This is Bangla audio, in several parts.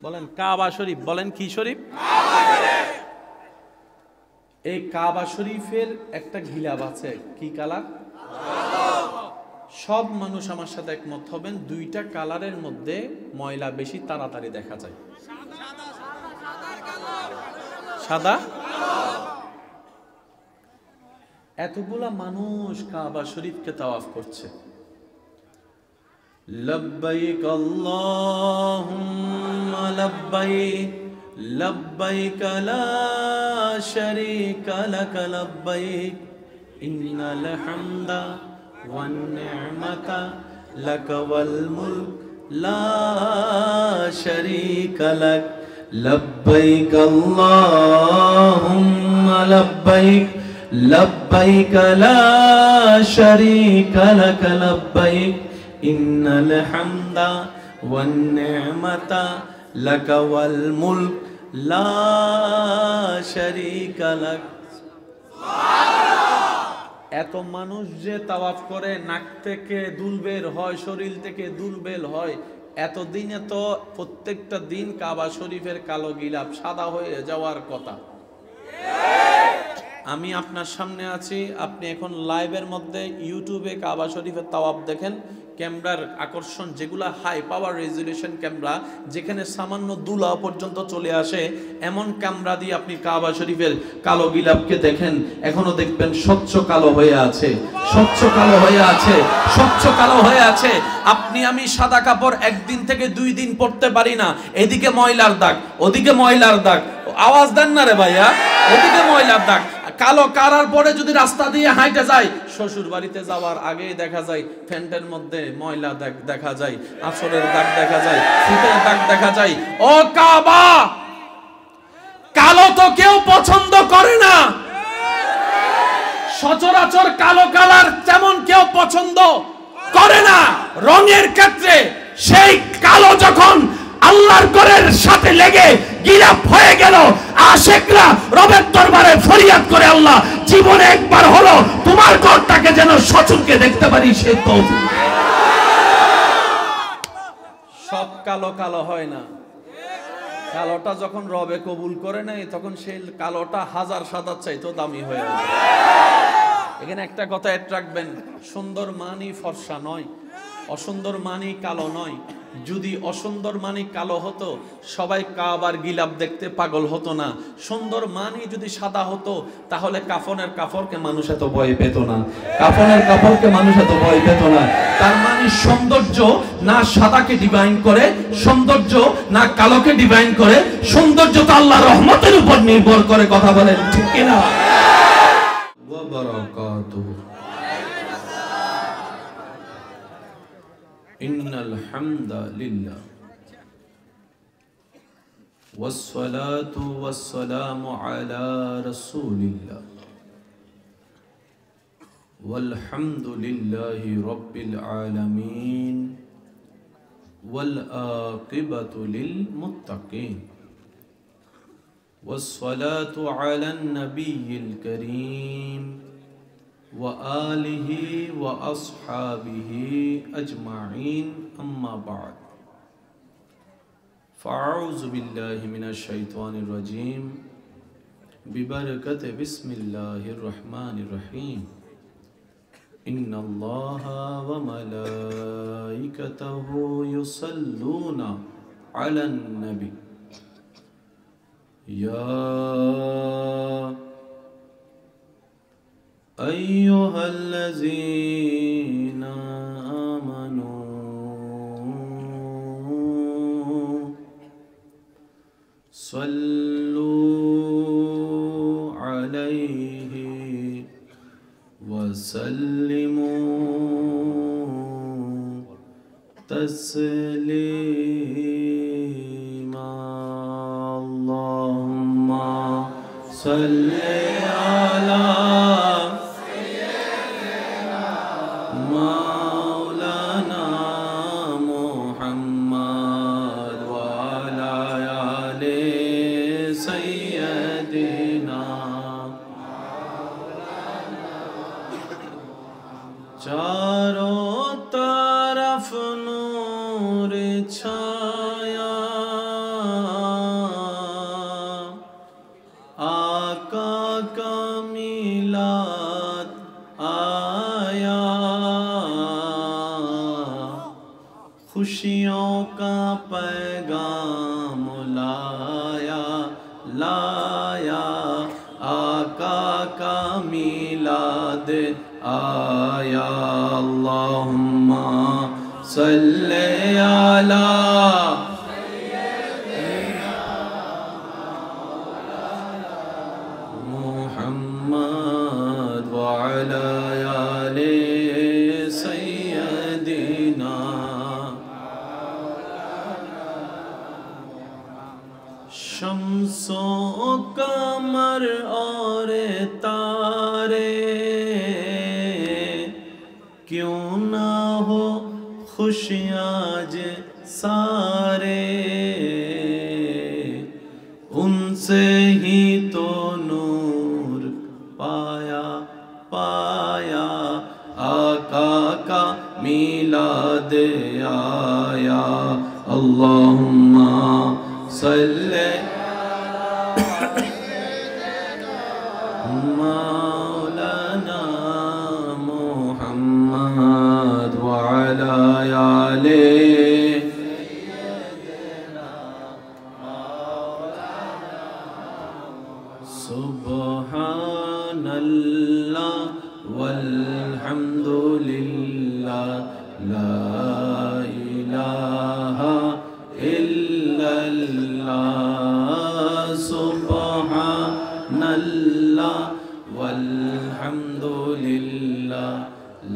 বলেন কাবা শরীফ, বলেন কি শরীফ? এই কাবা শরীফের একটা গিলাফ আছে, কি কালার? সব মানুষ আমার সাথে একমত হবেন, দুইটা কালারের মধ্যে ময়লা বেশি তাড়াতাড়ি দেখা যায়। সাদা। এতগুলা মানুষ কাবা শরীফকে তাওয়াফ করছে। লব্বাইক আল্লাহুম্মা লব্বাইক লব্বাইক লা শারীকা লাক লব্বাইক ইন্নাল হামদা ওয়ান নি'মাতা লাক ওয়াল মুলক লা শারীকা লাক লব্বাইক আল্লাহুম্মা লব্বাইক লব্বাইক লা শারীকা লাক লব্বাইক ইন্নাল হামদা ওয়ান নি'মাতা লাক ওয়াল মুলক লা শারীকা লাক। এত মানুষ যে তাওয়াফ করে, নাক থেকে দুল বের হয়, শরীর থেকে দুল বের হয়, এতদিনে তো প্রত্যেকটা দিন কাবা শরীফের কালো গিলাফ সাদা হয়ে যাওয়ার কথা। আমি আপনার সামনে আছি, আপনি এখন লাইভের মধ্যে ইউটিউবে কাবা শরীফের তাওয়াফ দেখেন। ক্যামেরার আকর্ষণ, যেগুলা হাই পাওয়ার রেজুলেশন ক্যামেরা, যেখানে সামান্য দুলা পর্যন্ত চলে আসে, এমন ক্যামেরা দিয়ে আপনি কাবা শরীফের কালো গিলাফকে দেখেন, এখনো দেখবেন স্বচ্ছ কালো হয়ে আছে, স্বচ্ছ কালো হয়ে আছে, স্বচ্ছ কালো হয়ে আছে। আপনি আমি সাদা কাপড় একদিন থেকে 2 দিন পরতে পারি না, এদিকে ময়লার দাগ, ওদিকে ময়লার দাগ। আওয়াজ দেন না রে ভাইয়া, ওদিকে ময়লার দাগ। কালো কারার পরে যদি রাস্তা দিয়ে হাঁটে যায়, শ্বশুর বাড়িতে যাওয়ার আগেই দেখা যায় ফ্যান্টের মধ্যে ময়লা দাগ দেখা যায়, আঁচড়ের দাগ দেখা যায়, ফিতের দাগ দেখা যায়। ও কাবা, কালো তো কেউ পছন্দ করে না, সচরাচর কালো কালার তেমন কেউ পছন্দ করে না। রঙের ক্ষেত্রে সেই কালো যখন আল্লাহর ঘরের সাথে লেগে গিলাফ হয়ে গেল, আশিকরা রবের দরবারে ফরিয়াদ করে, আল্লাহ জীবনে একবার হলো তোমার ঘরটাকে যেন সচক্ষে দেখতে পারি, সে তৌফিক। সব কালো কালো হয় না, কালোটা যখন রবে কবুল করে নাই, তখন সেই কালোটা হাজার সাদার চাইতেও দামি হয়ে যায়। এখানে একটা কথা এড রাখবেন, সুন্দর মানি ফর্সা নয়, অসুন্দর মানি কালো নয়। যদি অসুন্দর মানি কালো হতো, সবাই কাবার গিলাফ দেখতে পাগল হতো না। সুন্দর মানি যদি সাদা হতো, তাহলে কাফনের কাপড়কে মানুষ এত ভয় পেত না, কাফনের কাপড়কে মানুষ এত ভয় পেত না। তার মানে সৌন্দর্য না সাদাকে ডিভাইন করে, সৌন্দর্য না কালোকে ডিভাইন করে, সৌন্দর্য তো আল্লাহর রহমতের উপর নির্ভর করে। কথা বলেন ঠিক কিনা? ওয়া বারাকাতুহু। ইন্নাল হামদালিল্লাহ ওয়াসসালাতু ওয়াসসালামু আলা রাসূলিল্লাহ ওয়াল হামদুলিল্লাহি রাব্বিল আলামিন ওয়াল আকিবাতু লিল মুত্তাকিন ওয়াসসালাতু আলান নাবিয়্যিল কারীম وآله وأصحابه أجمعين أما بعد فأعوذ بالله من الشيطان الرجيم ببركة بسم الله الرحمن الرحيم إن الله وملائكته يصلون على النبي يا أيها الذين آمنوا صلوا عليه وسلموا تسليما اللهم صل على चारों तरफ नूर छाया लाया लाया आका का मिलाद आया अल्लाहुम्मा सल्ले अला मुहम्मद व अला आले सय्यदिना शम्सो कमर और तारे क्यों ना हो खुशियाँ सारे उनसे ही तो नूर पाया पाया आका का मिलाद आया अल्लाहुम्मा सल्ले मौलाना मुहम्मद व अला आले सुब्हानल्लाह वल्हम्दुलिल्लाह ला इलाहा इल्लल्लाह सुब्हानल्लाह वल्हम्दुलिल्लाह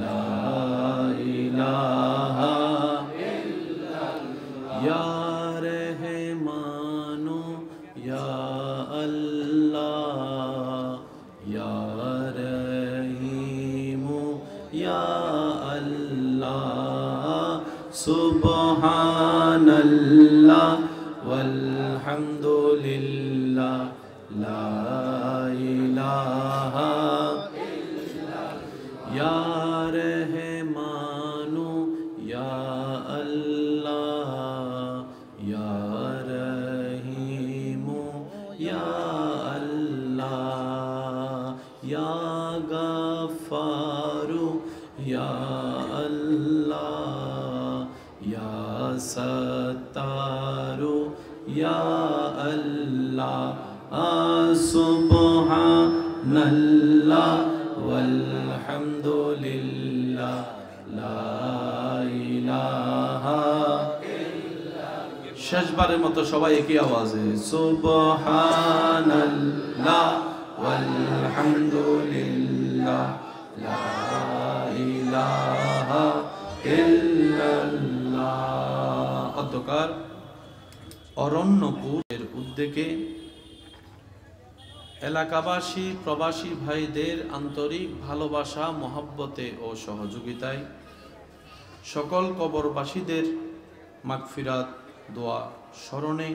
ला इलाहा इल्लल्लाह या रहमानो या अल्लाह या रहीमो या अल्लाह सुब्हानल्लाह वल्हम्दुलिल्लाह ला इलाहा या रहमानो या अल्लाह या रहीमो या अल्लाह या गफ्फारो या अल्लाह या सत्तारो या अल्लाह सुब्हानल्लाह वल्हम्दुलिल्लाह ला इलाहा इल्लल्लाह শেষবারের মতো সবাই একই আওয়াজে সুবহানাল্লাহ ওয়ালহামদুলিল্লাহ লা ইলাহা ইল্লাল্লাহ। অধ্যকার অরণ্যপুরের উদ্যোগে এলাকাবাসী প্রবাসী ভাইদের আন্তরিক ভালোবাসা মহব্বতে ও সহযোগিতায় সকল কবরবাসীদের মাগফিরাত দোয়া স্মরণে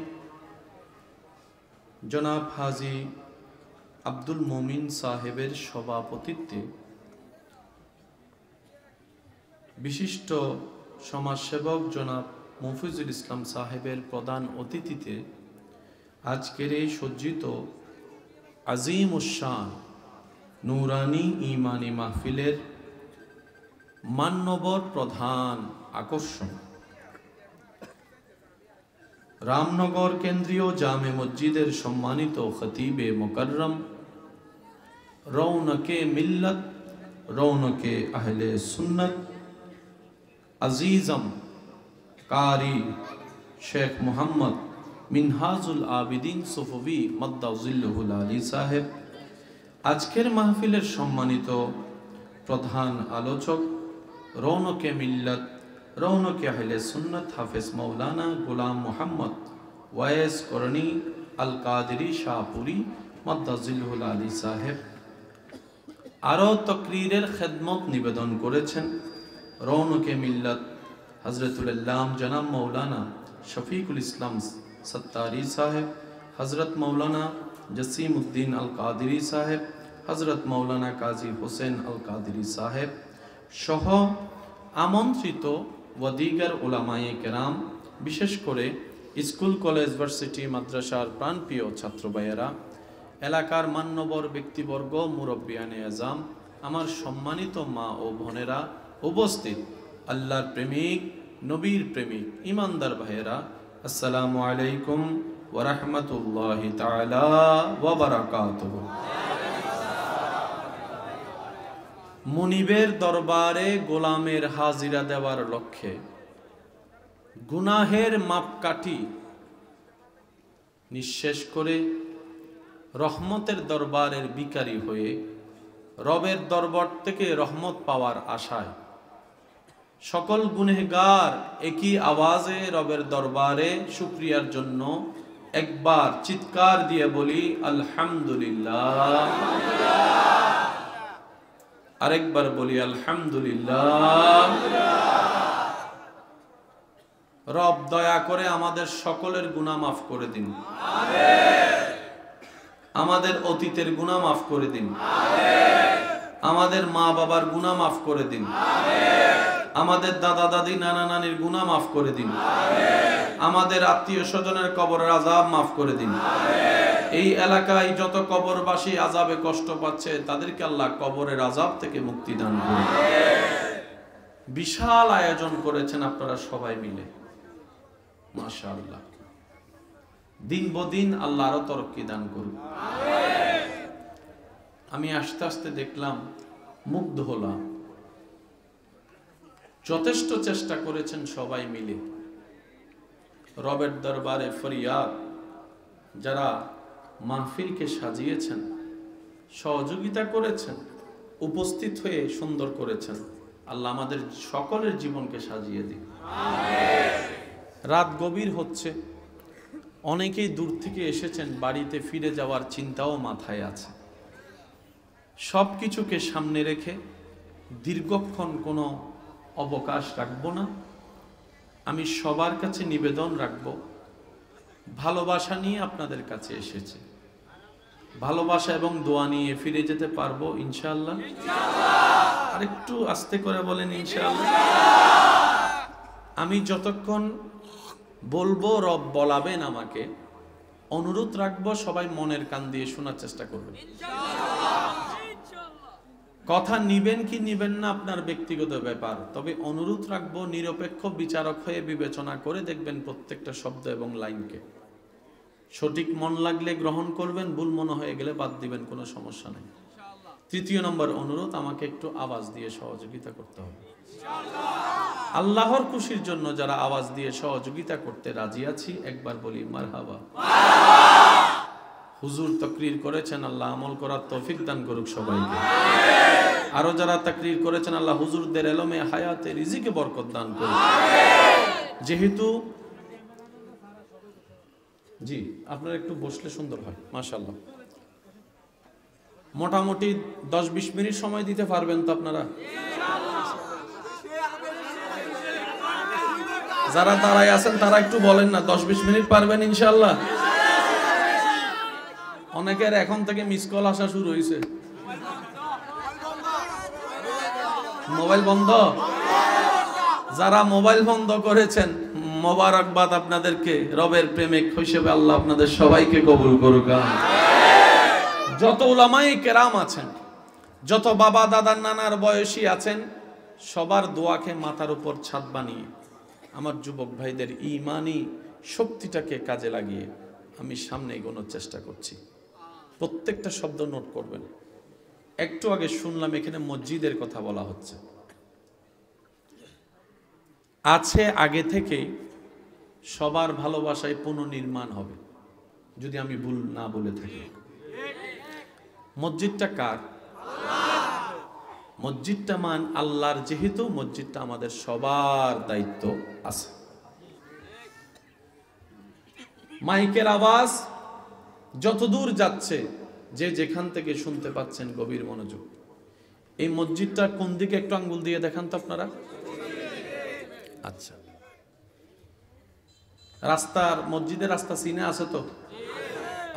জনাব হাজী আব্দুল মুমিন সাহেবের সভাপতিত্বে বিশিষ্ট সমাজসেবক জনাব মফিজুল ইসলাম সাহেবের প্রধান অতিথিতে আজকের এই সজ্জিত আজিম উশান নুরানি ইমানি মাহফিলের মান্যবর প্রধান আকর্ষণ রামনগর কেন্দ্রীয় জামে মসজিদের সম্মানিত খতিবে মুকররম রৌনকে মিল্লত রৌনকে আহলে সুন্নত আজিজম কারি শেখ মোহাম্মদ মিনহাজুল আবিদিন সুফবি মদ্দাউজিল্লুহুল আলী সাহেব, আজকের মাহফিলের সম্মানিত প্রধান আলোচক রৌনকে মিল্লত রৌনকে আহলে সুন্নত হাফেজ মৌলানা গোলাম মোহাম্মদ ওয়াইস করণী আল কাদেরি শাহপুরি মদ্দাউজিল্লুহুল আলী সাহেব, আরও তকরীরের খেদমত নিবেদন করেছেন রৌনকে মিল্লত হজরতুল আল্লাম জনাব মৌলানা শফিকুল ইসলাম সত্তারি সাহেব, হজরত মৌলানা জসিম উদ্দিন আল কাদেরি সাহেব, হজরত মৌলানা কাজী হোসেন আল কাদেরি সাহেব সহ আমন্ত্রিত ওয়াদিগার উলামায়ে কেরাম, বিশেষ করে স্কুল কলেজ ভার্সিটি মাদ্রাসার প্রাণপ্রিয় ছাত্র ভাইয়েরা, এলাকার মান্যবর ব্যক্তিবর্গ, মুরব্বিয়ানে আজম, আমার সম্মানিত মা ও বোনেরা, উপস্থিত আল্লাহর প্রেমিক, নবীর প্রেমিক, ইমানদার ভাইয়েরা, আসসালামু আলাইকুম ওয়া রাহমাতুল্লাহি তাআলা ওয়া বারাকাতুহু। মুনিবের দরবারে গোলামের হাজিরা দেওয়ার লক্ষ্যে গুনাহের মাপকাঠি নিঃশেষ করে রহমতের দরবারের ভিখারি হয়ে রবের দরবার থেকে রহমত পাওয়ার আশায় সকল গুনেহগার একই আওয়াজে রবের দরবারে শুকরিয়ার জন্য একবার চিৎকার দিয়ে বলি আলহামদুলিল্লাহ, আরেকবার বলি আলহামদুলিল্লাহ। রব দয়া করে আমাদের সকলের গুনাহ মাফ করে দিন, আমাদের অতীতের গুনাহ মাফ করে দিন, আমাদের মা বাবার গুনাহ মাফ করে দিন, আমাদের দাদা দাদি নানা নানির গুনাহ মাফ করে দিন, আমাদের আত্মীয় স্বজনের কবরের আযাব মাফ করে দিন। এই এলাকায় যত কবরবাসী আযাবে কষ্ট পাচ্ছে তাদেরকে আল্লাহ কবরের আযাব থেকে মুক্তি দান করুন। বিশাল আয়োজন করেছেন আপনারা সবাই মিলে, মাশাআল্লাহ। দিন বদিন আল্লাহ আরো তরক্কি দান করুন। আমি আস্তে আস্তে দেখলাম, মুগ্ধ হলাম। যথেষ্ট চেষ্টা করেছেন সবাই মিলে রবের দরবারে ফরিয়াদ, যারা মাহফিলকে সাজিয়েছেন, সহযোগিতা করেছেন, উপস্থিত হয়ে সুন্দর করেছেন। আল্লাহ আমাদের সকলের জীবনকে সাজিয়ে দিন। রাত গভীর হচ্ছে, অনেকেই দূর থেকে এসেছেন, বাড়িতে ফিরে যাওয়ার চিন্তাও মাথায় আছে। সব কিছুকে সামনে রেখে দীর্ঘক্ষণ কোনো অবকাশ রাখবো না। আমি সবার কাছে নিবেদন রাখবো, ভালোবাসা নিয়ে আপনাদের কাছে এসেছে, ভালোবাসা এবং দোয়া নিয়ে ফিরে যেতে পারবো ইনশাআল্লাহ। আর একটু আস্তে করে বলেন ইনশাআল্লাহ। আমি যতক্ষণ বলবো রব বলাবেন আমাকে, অনুরোধ রাখবো সবাই মনের কান দিয়ে শোনার চেষ্টা করবেন। কথা নিবেন কি নিবেন না আপনার ব্যক্তিগত ব্যাপার, তবে অনুরোধ রাখবো নিরপেক্ষ বিচারক হয়ে বিবেচনা করে দেখবেন প্রত্যেকটা শব্দ এবং লাইনকে। সঠিক মন লাগলে গ্রহণ করবেন, ভুল মনে হয়ে গেলে বাদ দিবেন, কোনো সমস্যা নেই। তৃতীয় নম্বর অনুরোধ, আমাকে একটু আওয়াজ দিয়ে সহযোগিতা করতে হবে। আল্লাহর খুশির জন্য যারা আওয়াজ দিয়ে সহযোগিতা করতে রাজি আছি, একবার বলি মারহাবা। হুজুর তাকরীর করেছেন, আল্লাহ আমল করার তৌফিক দান করুক সবাইকে। আরো যারা তাকরীর করেছেন, আল্লাহ হুজুরদের এলমে হায়াতে রিজিকে বরকত দান করুক। যেহেতু জি আপনারা একটু বসলে সুন্দর হয়, মাশাআল্লাহ। মোটামুটি 10-20 মিনিট সময় দিতে পারবেন তো আপনারা? যারা দাঁড়ায় আছেন তারা একটু বলেন না, 10-20 মিনিট পারবেন ইনশাআল্লাহ? অনেকের এখন থেকে মিস কল আসা শুরু হয়েছে। মোবাইল বন্ধ? যারা মোবাইল বন্ধ করেছেন, মোবারকবাদ আপনাদেরকে। রবের প্রেমিক হিসেবে আল্লাহ আপনাদের সবাইকে কবুল করুক। যত উলামায়ে কেরাম আছেন, যত বাবা দাদা নানার বয়সী আছেন, সবার দোয়াকে মাথার উপর ছাদ বানিয়ে আমার যুবক ভাইদের ঈমানি শক্তিটাকে কাজে লাগিয়ে আমি সামনে এগোনোর চেষ্টা করছি। প্রত্যেকটা শব্দ নোট করবেন। একটু আগে শুনলাম এখানে মসজিদের কথা বলা হচ্ছে। আছে আগে থেকেই, সবার ভালোবাসায় পুনর্নির্মাণ হবে, যদি আমি ভুল না বলে থাকি। মসজিদটা কার? মসজিদটা মান আল্লাহর, যেহেতু মসজিদটা আমাদের সবার দায়িত্ব আছে। মাইকের আওয়াজ যতদূর যাচ্ছে, যে যেখান থেকে শুনতে পাচ্ছেন গভীর মনোযোগ। এই মসজিদটা কোন দিকে একটু আঙ্গুল দিয়ে দেখান তো আপনারা। আচ্ছা, রাস্তার, মসজিদের রাস্তা চিনে আছে তো?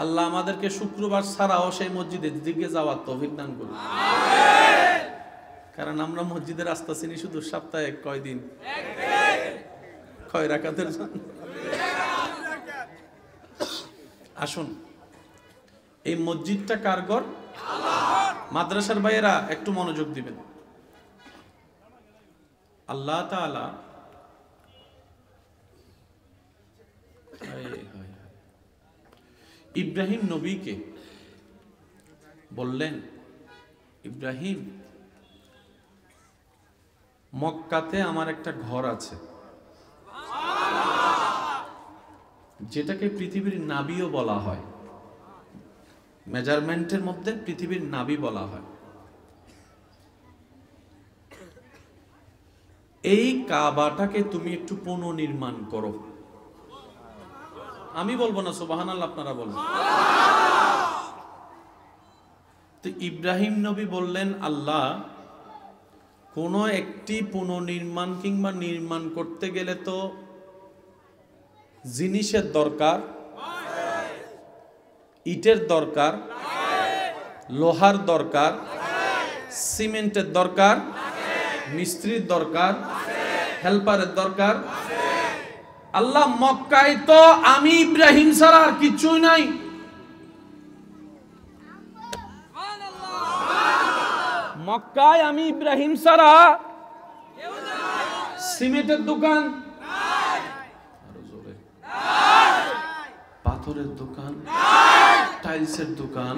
আল্লাহ আমাদেরকে শুক্রবার ছাড়াও সেই মসজিদের দিকে যাওয়ার তৌফিক দান করুন। কারণ আমরা মসজিদের রাস্তা চিনি শুধু সপ্তাহে কয়দিন, কয় রাকাতের জন্য। আসুন, এই মসজিদটা কার ঘর? মাদ্রাসার ভাইয়েরা একটু মনোযোগ দিবেন। আল্লাহ তাআলা ইব্রাহিম নবীকে বললেন, ইব্রাহিম, মক্কাতে আমার একটা ঘর আছে, যেটাকে পৃথিবীর নাবিও বলা হয়, মেজারমেন্টের মধ্যে পৃথিবীর নাবি বলা হয়। এই কাবাটাকে তুমি একটু পুনর্নির্মাণ করো। আমি বলবো না, সুবহানাল্লাহ, আপনারা বলবেন। তো ইব্রাহিম নবী বললেন, আল্লাহ, কোন একটি পুনর্নির্মাণ কিংবা নির্মাণ করতে গেলে তো জিনিসের দরকার, ইটের দরকার, লোহার দরকার, সিমেন্টের দরকার, মিস্ত্রির দরকার, হেল্পারের দরকার। আল্লাহ, মক্কায় তো আমি ইব্রাহিম ছাড়া আর কিছুই নাই। মক্কায় আমি ইব্রাহিম ছাড়া সিমেন্টের দোকান, আরো জোরে, পাথরের দোকান, টাইলসের দোকান,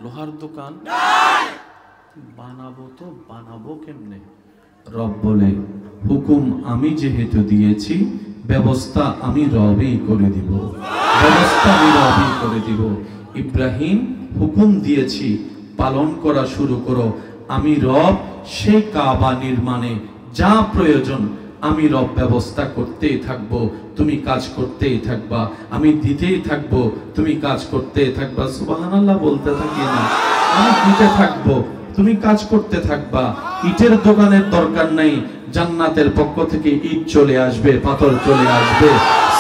লোহার দোকান বানাবো তো বানাবো কেমনে? রব বলে, হুকুম আমি যেহেতু দিয়েছি, ব্যবস্থা আমি রবই করে দিব, ব্যবস্থা আমি রবই করে দিব। ইব্রাহিম, হুকুম দিয়েছি, পালন করা শুরু করো। আমি রব, সেই কাবা নির্মাণে যা প্রয়োজন আমি রব ব্যবস্থা করতেই থাকবো, তুমি কাজ করতেই থাকবা, আমি দিতেই থাকবো, তুমি কাজ করতেই থাকবা। সুবহানাল্লাহ বলতে থাকি না, আমি দিতে থাকবো, তুমি কাজ করতে থাকবা। ইটের দোকানের দরকার নাই, জান্নাতের পক্ষ থেকে ইট চলে আসবে, পাথর চলে আসবে।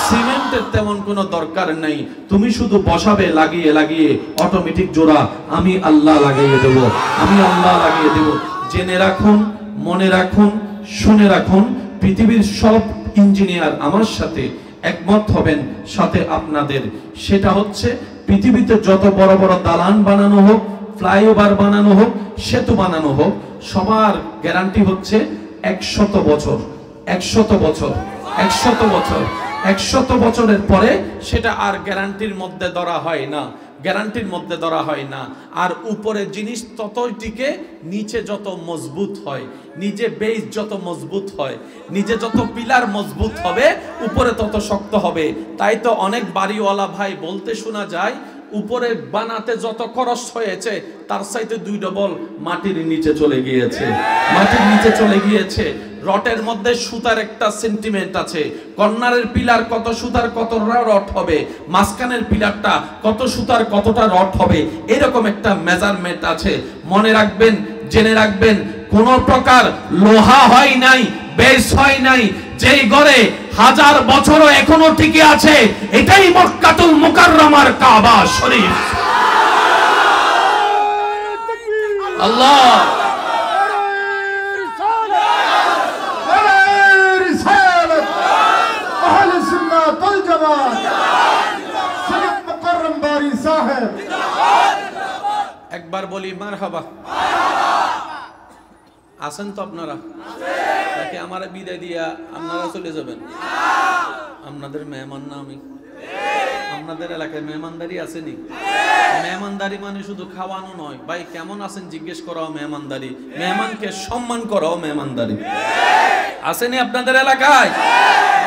সিমেন্টের তেমন কোনো দরকার নাই, তুমি শুধু বসাবে লাগিয়ে লাগিয়ে, অটোমেটিক জোড়া আমি আল্লাহ লাগিয়ে দেব, আমি আল্লাহ লাগিয়ে দেব। জেনে রাখুন, মনে রাখুন, শুনে রাখুন, পৃথিবীর সব ইঞ্জিনিয়ার আমার সাথে একমত হবেন, সাথে আপনাদের। সেটা হচ্ছে, পৃথিবীতে যত বড় বড় দালান বানানো হোক, ফ্লাইওভার বানানো হোক, সেতু বানানো হোক, সবার গ্যারান্টি হচ্ছে 100 বছর, 100 বছর, 100 বছর। 100 বছরের পরে সেটা আর গ্যারান্টির মধ্যে ধরা হয় না, গ্যারান্টির মধ্যে ধরা হয় না। আর উপরে জিনিস ততই টিকে, নিচে যত মজবুত হয়, নিচে বেস যত মজবুত হয়, নিচে যত পিলার মজবুত হবে, উপরে তত শক্ত হবে। তাই তো অনেক বাড়িওয়ালা ভাই বলতে শোনা যায়, উপরে বানাতে যত খরচ হয়েছে তার চাইতে 2 ডবল মাটির নিচে চলে গিয়েছে, মাটির নিচে চলে গিয়েছে। রটের মধ্যে সুতার একটা সেন্টিমেন্ট আছে, কর্নারের পিলার কত সুতার কতটা রড হবে, মাঝখানের পিলারটা কত সুতার কতটা রড হবে, এরকম একটা মেজারমেন্ট আছে। মনে রাখবেন, জেনে রাখবেন, কোন প্রকার লোহা হয় নাই, বেস হয় নাই, যেই ঘরে 1000 বছরও এখনো টিকে আছে, এটাই মক্কাতুল মুকাররমার কাবা শরীফ। আল্লাহ একবার বলি মারহাবা। আছেন তো আপনারা? নাকি আমারে বিদায় দিয়া আপনারা চলে যাবেন? আপনাদের মেহমান না আমি? আপনাদের এলাকায় মেহমানদারি আসেনি? মেহমানদারি মানে শুধু খাওয়ানো নয় ভাই, কেমন আছেন জিজ্ঞেস করাও মেহমানদারি, মেহমানকে সম্মান করাও মেহমানদারি। আসেনি আপনাদের এলাকায়?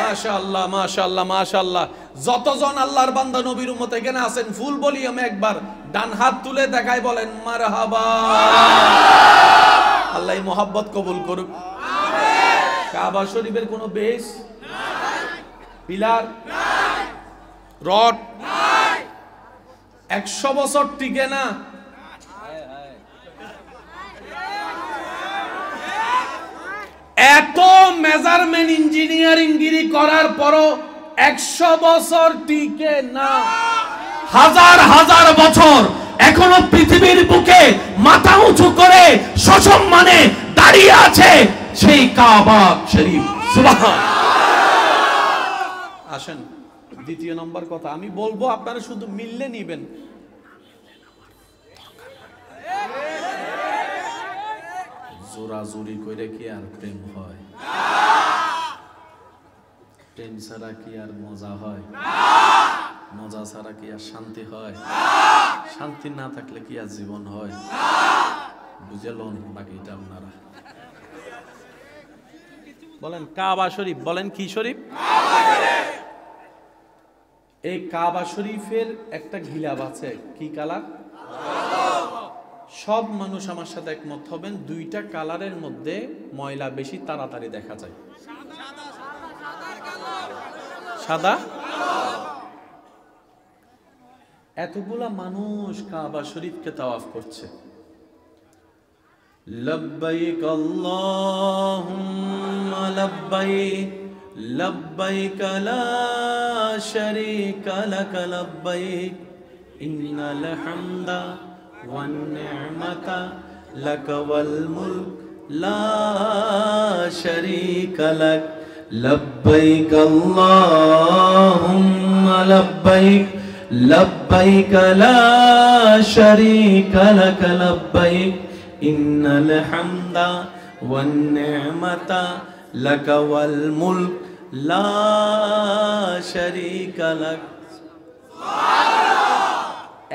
মাশাআল্লাহ, মাশাআল্লাহ, মাশাআল্লাহ। যতজন আল্লাহর বান্দা নবীর উম্মত এখানে আছেন, ফুল বলি আমি একবার ডান হাত তুলে দেখাই, বলেন মারহাবা। আল্লাহ মোহাব্বত কবুল করুক। কাবা শরীফের কোনো বেস, পিলার, রড 100 বছর টিকে না। এত মেজারমেন্ট ইঞ্জিনিয়ারিং গিরি করার পরও 100 বছর টিকে না। হাজার হাজার বছর এখনো পৃথিবীর বুকে মাথা উঁচু করে সসম্মানে দাঁড়িয়ে আছে সেই কাবা শরীফ। সুবহান। আসেন, দ্বিতীয় নম্বর কথা আমি বলবো, আপনারা শুধু মিললে নিবেন। জোরাজুরি করে কি আর প্রেম হয়? প্রেম ছাড়া কি আর মজা হয়? মজা ছাড়া ছাড়া কি আর শান্তি হয়? শান্তি না থাকলে কি আর জীবন হয়? বুঝেলন বাকিটা আপনারা বলেন। কাবা শরীফ বলেন, কি শরীফ? এই কাবা শরীফের একটা গিলাফ আছে, কি কালার? সব মানুষ আমার সাথে একমত হবেন, দুইটা কালারের মধ্যে ময়লা বেশি তাড়াতাড়ি দেখা যায়। সাদা। এতগুলা মানুষ কাবা শরীফকে তাওয়াফ করছে। লব্বাইক আল্লাহুম্মা লব্বাইক লব্বাইক লা শারীকা লাক লব্বাইক ইন্নাল হামদা ওয়ান নি'মাতা লাক ওয়াল মুলক লা শারীকা লাক লব্বাইক আল্লাহুম্মা লব্বাইক লব্বাইক লা শারীকা লাক লব্বাইক ইন্নাল হামদা ওয়ান নি'মাতা লাক ওয়াল মুলক লা শারীকা লাক।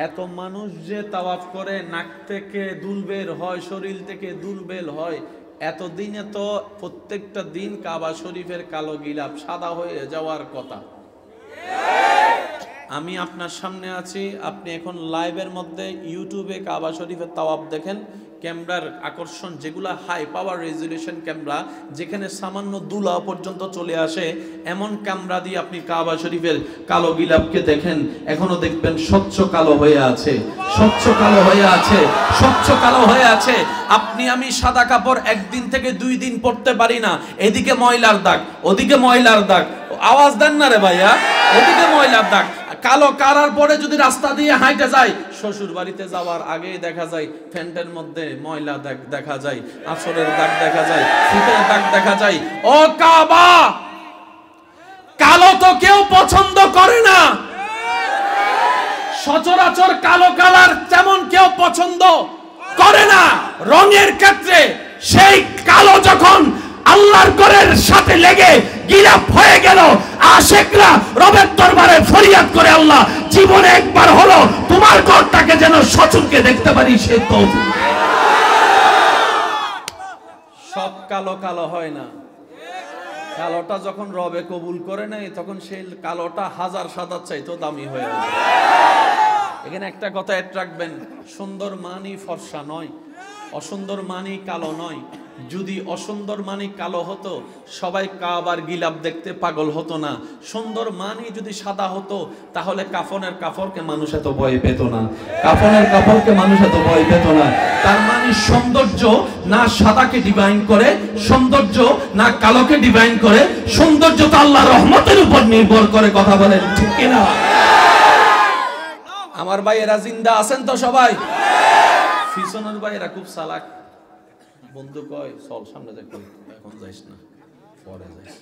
এত মানুষ যে তাওয়াফ করে, নাক থেকে দুল বের হয়, শরীর থেকে দুল বের হয়, এতদিনে তো প্রত্যেকটা দিন কাবা শরীফের কালো গিলাফ সাদা হয়ে যাওয়ার কথা। আমি আপনার সামনে আছি, আপনি এখন লাইভের মধ্যে ইউটিউবে কাবা শরীফের তাওয়াফ দেখেন। ক্যামেরার আকর্ষণ যেগুলা হাই পাওয়ার রেজুলেশন ক্যামেরা, যেখানে সামান্য দুলা পর্যন্ত চলে আসে, এমন ক্যামেরা দিয়ে আপনি কাবা শরীফের কালো গিলাফকে দেখেন, এখনো দেখবেন স্বচ্ছ কালো হয়ে আছে, স্বচ্ছ কালো হয়ে আছে, স্বচ্ছ কালো হয়ে আছে। আপনি আমি সাদা কাপড় একদিন থেকে 2 দিন পরতে পারি না, এদিকে ময়লার দাগ, ওদিকে ময়লার দাগ। আওয়াজ দেন না রে ভাইয়া, ওদিকে ময়লার দাগ। কালো কারার পরে যদি রাস্তা দিয়ে হাঁটে যায়, শ্বশুর বাড়িতে যাওয়ার আগেই দেখা যায় ফ্যান্টের মধ্যে ময়লা দাগ দেখা যায়, আঁচলের দাগ দেখা যায়, ফিতের দাগ দেখা যায়। ও কাবা, কালো তো কেউ পছন্দ করে না, সচরাচর কালো কালার তেমন কেউ পছন্দ করে না। রঙের ক্ষেত্রে সেই কালো যখন আল্লাহর ঘরের সাথে লেগে গিলাফ হয়ে গেল, আশিকরা রবের দরবারে ফরিয়াদ করে, আল্লাহ জীবনে একবার হলো তোমার ঘরটাকে যেন সচক্ষে দেখতে পারি, সে তৌফিক। সব কালো কালো হয় না, কালোটা যখন রবে কবুল করে নেয়, তখন সেই কালোটা হাজার সাদার চাইতেও দামি হয়ে যায়। এখানে একটা কথা এড রাখবেন, সুন্দর মানই ফর্সা নয়, অসুন্দর মানই কালো নয়। যদি অসুন্দর মানি কালো হতো, সবাই কাবার গিলাফ দেখতে পাগল হতো না। সুন্দর মানি যদি সাদা হতো, তাহলে কাফনের কাপড়কে মানুষ এত ভয় পেত না, কাফনের কাপড়কে মানুষ এত ভয় পেত না। তার মানে সৌন্দর্য না সাদাকে ডিভাইন করে, সৌন্দর্য না কালোকে ডিভাইন করে, সৌন্দর্য তো আল্লাহর রহমতের উপর নির্ভর করে। কথা বলেন ঠিক কিনা? আমার ভাইয়েরা জিন্দা আছেন তো সবাই? পিছনের ভাইয়েরা খুব চালাক, বন্ধু কয় চল সামনে যাই, এখন যাইস না, পরে যাইস।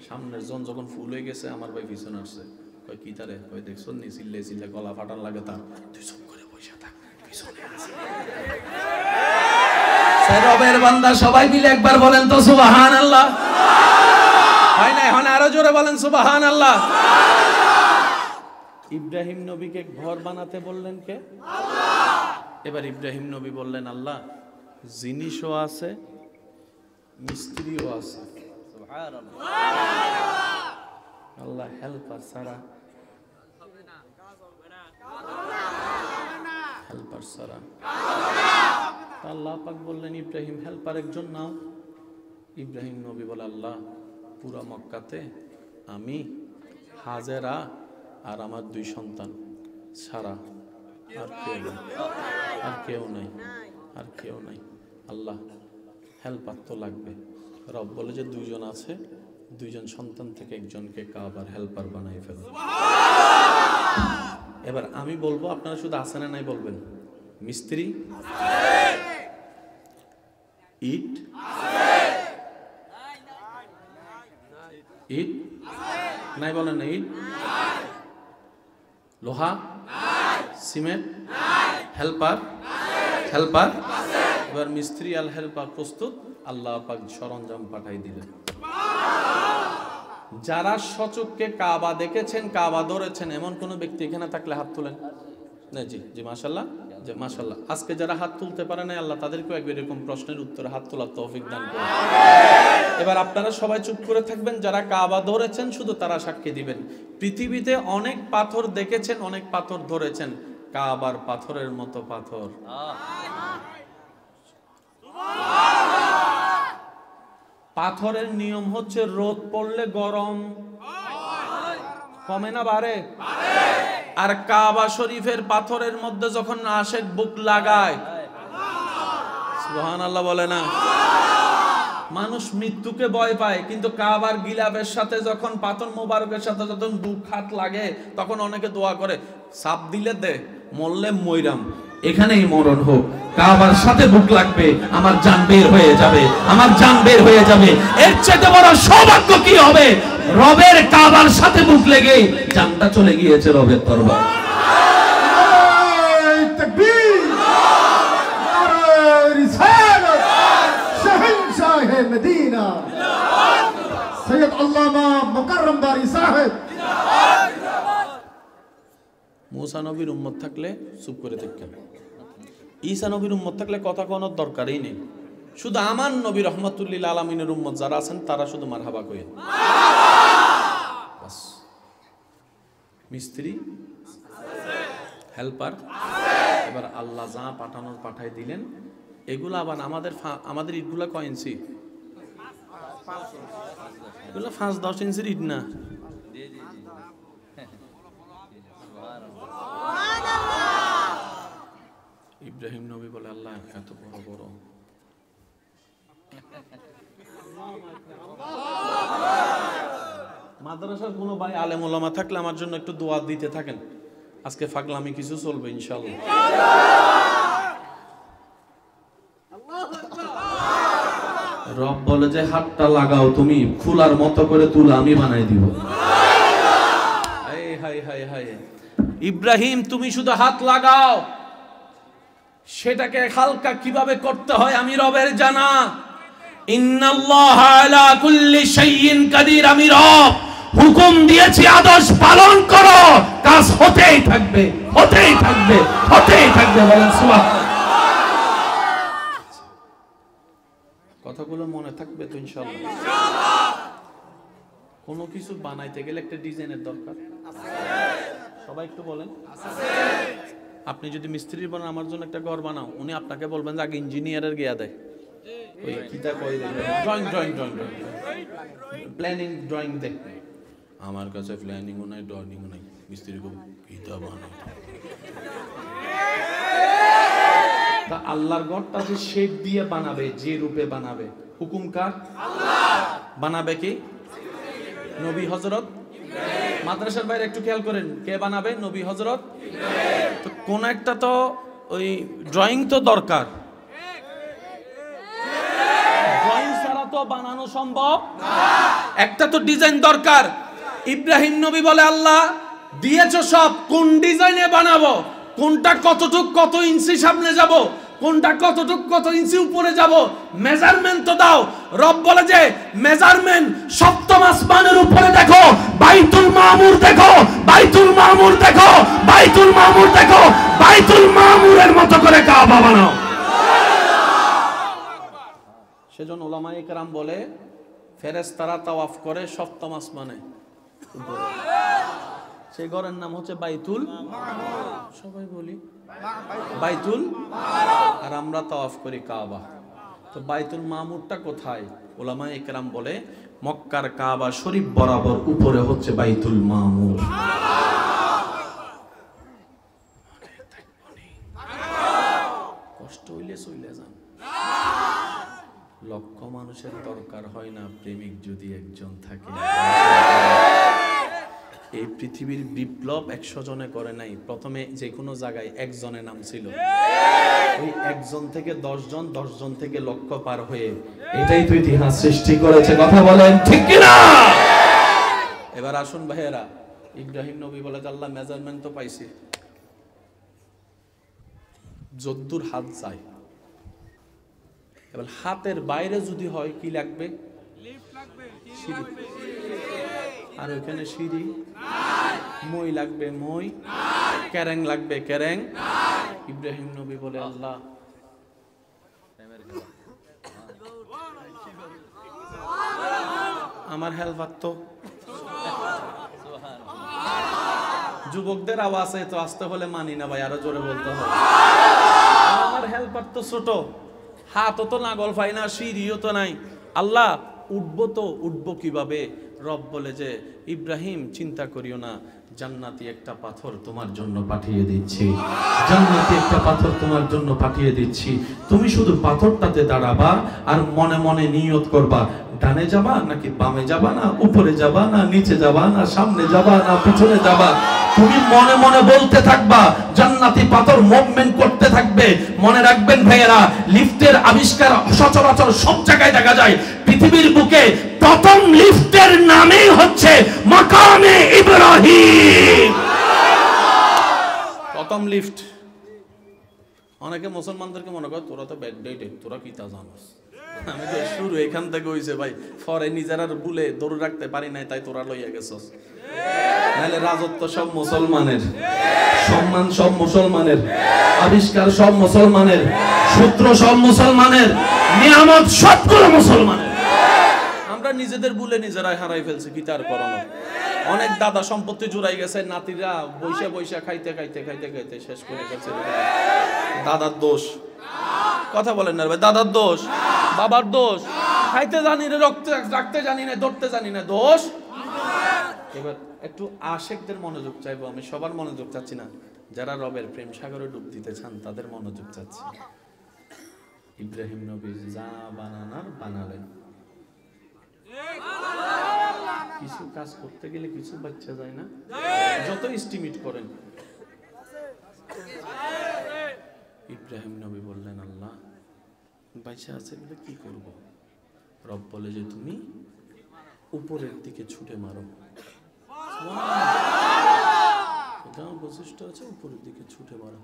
সামনের জন যখন ফুল হয়ে গেছে, আমার ভাই পিছনে আসছে, কয় কি তারে? কয় দেখছো নি চিল্লে চিল্লে গলা ফাটান লাগে তার, তুই চুপ করে বসে থাক, পিছনে আছে। রবের বান্দা সবাই মিলে একবার বলেন তো সুবহানাল্লাহ। হয় না? এখন আরো জোরে বলেন সুবহানাল্লাহ। ইব্রাহিম নবীকে ঘর বানাতে বললেন কে? আল্লাহ। এবার ইব্রাহিম নবী বললেন, আল্লাহ জিনিসও আছে, মিস্ত্রিও আছে, আল্লাহ হেল্পার ছাড়া, হেল্পার ছাড়া। আল্লাহ পাক বললেন, ইব্রাহিম হেল্পার একজন নাও। ইব্রাহিম নবী বলে, আল্লাহ পুরা মক্কাতে আমি, হাজেরা আর আমার 2 সন্তান ছাড়া আর কেউ নাই, আর কেউ নাই, আর কেউ নাই। আল্লাহ হেল্পার তো লাগবে। রব বলে যে 2 জন আছে, 2 জন সন্তান থেকে একজনকে কাবার হেল্পার বানাই ফেল। এবার আমি বলবো, আপনারা শুধু আছে না নাই বলবেন। মিস্ত্রি, ইট, ইট নাই বলেন না, ইট, লোহা, সিমেন্ট, হেল্পার, হেল্পার। এবার মিস্ত্রি আর হেল্পার প্রস্তুত, আল্লাহ পাক সরঞ্জাম পাঠাই দিলেন। যারা সচক্ষে কাবা দেখেছেন, কাবা ধরেছেন, এমন কোন ব্যক্তি এখানে থাকলে হাত তুলেন। না, জি জি, মাশাআল্লাহ, জি মাশাআল্লাহ। আজকে যারা হাত তুলতে পারে না, আল্লাহ তাদেরকেও একবার এরকম প্রশ্নের উত্তরে হাত তোলার তৌফিক দান করুন। এবার আপনারা সবাই চুপ করে থাকবেন, যারা কাবা ধরেছেন শুধু তারা সাক্ষী দিবেন। পৃথিবীতে অনেক পাথর দেখেছেন, অনেক পাথর ধরেছেন, কাবার পাথরের মতো পাথর পাথরের নিয়ম হচ্ছে রোদ পড়লে গরম কমে না বাড়ে? আর কাবা শরীফের পাথরের মধ্যে যখন আশেক বুক লাগায়, সুবহানাল্লাহ বলে না? মানুষ মৃত্যুকে ভয় পায়, কিন্তু কাবার গিলাফের সাথে যখন পাথর মোবারকের সাথে যখন বুক হাত লাগে, তখন অনেকে দোয়া করে, সাপ দিলে দে, মরলে মইরাম, এখানেই মরণ হোক, কাবার সাথে বুক লাগবে, আমার জান বের হয়ে যাবে, আমার জান বের হয়ে যাবে। এর চেয়ে বড় সৌভাগ্য কি হবে? রবের কাবার সাথে বুক লেগে জানটা চলে গিয়েছে রবের দরবার। মদিনা সৈয়দ আল্লামা মুকাররম বারি সাহেব। মুসা নবীর উম্মত থাকলে চুপ করে থাকবেন, ঈসা নবীর উম্মত থাকলে কথা কোনোর দরকারই নেই। শুধু আমার নবী রহমাতুল্লিল আলামিনের উম্মত যারা আছেন তারা শুধু মারহাবা কইেন। বাস। মিস্ত্রি, হেল্পার, এবার আল্লাহ যা পাঠানোর পাঠাই দিলেন। এগুলো আবার আমাদের ইটগুলা কয় ইঞ্চি? এগুলো 5-10 ইঞ্চির ইট না। ইব্রাহিম নবী বলে, আল্লাহ এত বড় বড়। মাদ্রাসার কোনো ভাই আলেম ওলামা থাকলে আমার জন্য একটু দোয়া দিতে থাকেন। আজকে ফাগলামি কিছু চলবে ইনশাআল্লাহ। রব বলে যে হাতটা লাগাও, তুমি ফুলার মতো করে তুলা আমি বানাই দিব। হায় হায় হায়, ইব্রাহিম তুমি শুধু হাত লাগাও, সেটাকে হালকা কিভাবে করতে হয় আমি রবের জানা। ইন্নাল্লাহা আলা কুল্লি শাইইন কাদির, আমি রব হুকুম দিয়েছি, আদেশ পালন করো, কাজ হতেই থাকবে, হতেই থাকবে, হতেই থাকবে। বলেন সুবহানাল্লাহ। কথাগুলো মনে থাকবে তো ইনশাআল্লাহ? কোনো কিছু বানাইতে গেলে একটা ডিজাইনের দরকার আছে, সবাই একটু বলেন। আপনি যদি মিস্ত্রি বানান, আমার জন্য একটা ঘর বানাও, উনি আপনাকে বলবেন যে আগে ইঞ্জিনিয়ারের গিয়া দেয়, ওই কিতা কই drawing drawing drawing planning drawing দেয়। আমার কাছে প্ল্যানিংও নাই, ড্রয়িংও নাই, মিস্ত্রি কো কিতা বানাও। তা আল্লাহর ঘরটা যে শেপ দিয়ে বানাবে, যে রূপে বানাবে, হুকুম কার? আল্লাহ। বানাবে কি? নবী হযরত। মাদ্রাসার বাইরে একটু খেয়াল করেন, কে বানাবে? নবী হযরত। তো কোন একটা তো ওই ড্রয়িং তো দরকার, ড্রয়িং ছাড়া তো বানানো সম্ভব না, একটা তো ডিজাইন দরকার। ইব্রাহিম নবী বলে, আল্লাহ দিয়েছো সব, কোন ডিজাইনে বানাবো, কোনটা কতটুক কত ইঞ্চি সামনে যাব, কোনটা কতটুক কত ইঞ্চি উপরে যাব, মেজারমেন্ট তো দাও। রব বলে যে মেজারমেন্ট সপ্তম আসমানের উপরে দেখো, বাইতুল মামুর দেখো, বাইতুল মামুর দেখো, বাইতুল মামুর দেখো, বাইতুল মামুরের মতো করে কাবা বানাও। সেজন্য উলামায়ে কেরাম বলে ফেরেশতারা তাওয়াফ করে সপ্তম আসমানে, সেই ঘরের নাম হচ্ছে বাইতুল মামুর। সবাই বলি বাইতুল, আর আমরা তাওয়াফ করি কাবা। তো বাইতুল মামুরটা কোথায়? উলামায়ে কেরাম বলে মক্কার কাবা শরীফ বরাবর উপরে হচ্ছে বাইতুল মামুর। কষ্ট হইলে চলে যান, লক্ষ মানুষের দরকার হয় না, প্রেমিক যদি একজন থাকে। এই পৃথিবীর বিপ্লব 100 জনে করে নাই, প্রথমে যে কোনো জায়গায় একজনের নাম ছিল, ওই একজন থেকে 10 জন, 10 জন থেকে লক্ষ পার হয়ে এটাই তো ইতিহাস সৃষ্টি করেছে। কথা বলেন ঠিক কি না? এবার আসুন ভাইয়েরা, ইব্রাহিম নবী বলে, আল্লাহ মেজারমেন্ট তো পাইছি, যদ্দুর হাত যায়। এবার হাতের বাইরে যদি হয় কি লাগবে? লিফট লাগবে, আর ওইখানে সিঁড়ি মই লাগবে মই, ক্যারেং লাগবে ক্যারেং। ইব্রাহিম নবী বলে আল্লাহ আমার হেল্পার তো, যুবকদের আওয়াজে তো আসতে হলে মানি না ভাই, আরো জোরে বলতে হবে। আমার হেল্পার তো ছোট, হাতও তো নাগল পাই না, সিঁড়িও তো নাই। আল্লাহ উঠবো তো উঠবো কিভাবে? রব বলে যে ইব্রাহিম চিন্তা করিও না, জান্নাতি একটা পাথর তোমার জন্য পাঠিয়ে দিচ্ছি, জান্নাতি একটা পাথর তোমার জন্য পাঠিয়ে দিচ্ছি। তুমি শুধু পাথরটাতে দাঁড়াবা আর মনে মনে নিয়ত করবা, ডানে যাবা নাকি বামে যাবা, না উপরে যাবা না নিচে যাবা, না সামনে যাবা না পিছনে যাবা। তুমি মনে মনে বলতে থাকবা, জান্নাতি পাথর মুভমেন্ট করতে থাকবে। মনে রাখবেন ভাইয়েরা, লিফটের আবিষ্কার সচরাচর সব জায়গায় দেখা যায়। পৃথিবীর বুকে প্রথম লিফটের নামই হচ্ছে মাকামে ইব্রাহিম। প্রথম লিফট। অনেকে মুসলমানদেরকে মনে করে তোরা তো ব্যাকডেটেড, তোরা কি তা জানোস? আমি তো শুরু এখান থেকে হইছে ভাই, পরে নিজেরা ভুলে দৌড় রাখতে পারি নাই, তাই তোরা লইয়া গেছস। নাহলে রাজত্ব সব মুসলমানের, সম্মান সব মুসলমানের, আবিষ্কার সব মুসলমানের, সূত্র সব মুসলমানের, নিয়ামত সবগুলো মুসলমানের। আমরা নিজেদের ভুলে নিজেরাই হারাই ফেলছি, কি তার করোনা। অনেক দাদা সম্পত্তি জুড়াই গেছে, নাতিরা বৈশা বৈশা খাইতে খাইতে খাইতে খাইতে শেষ করে গেছে। দাদার দোষ? কথা বলেন না ভাই, দাদার দোষ? বাবার দোষ? খাইতে জানি না, রাখতে জানি না, ধরতে জানি না, দোষ। এবার একটু আশেকদের মনোযোগ চাইবো আমি, সবার মনোযোগ চাচ্ছি না। যারা রবের প্রেম সাগরে ডুব দিতে চান তাদের মনোযোগ চাচ্ছি। ইব্রাহিম নবী যা বানানার বানালেন। কিছু কাজ করতে গেলে কিছু বাচ্চা যায় না, যত এস্টিমেট করেন। ইব্রাহিম নবী বললেন আল্লাহ বাচ্চা আছে বলে কি করব? রব বলে যে তুমি উপরের দিকে ছুটে মারো। বৈশিষ্ট্য আছে, উপরের দিকে ছুটে মারো।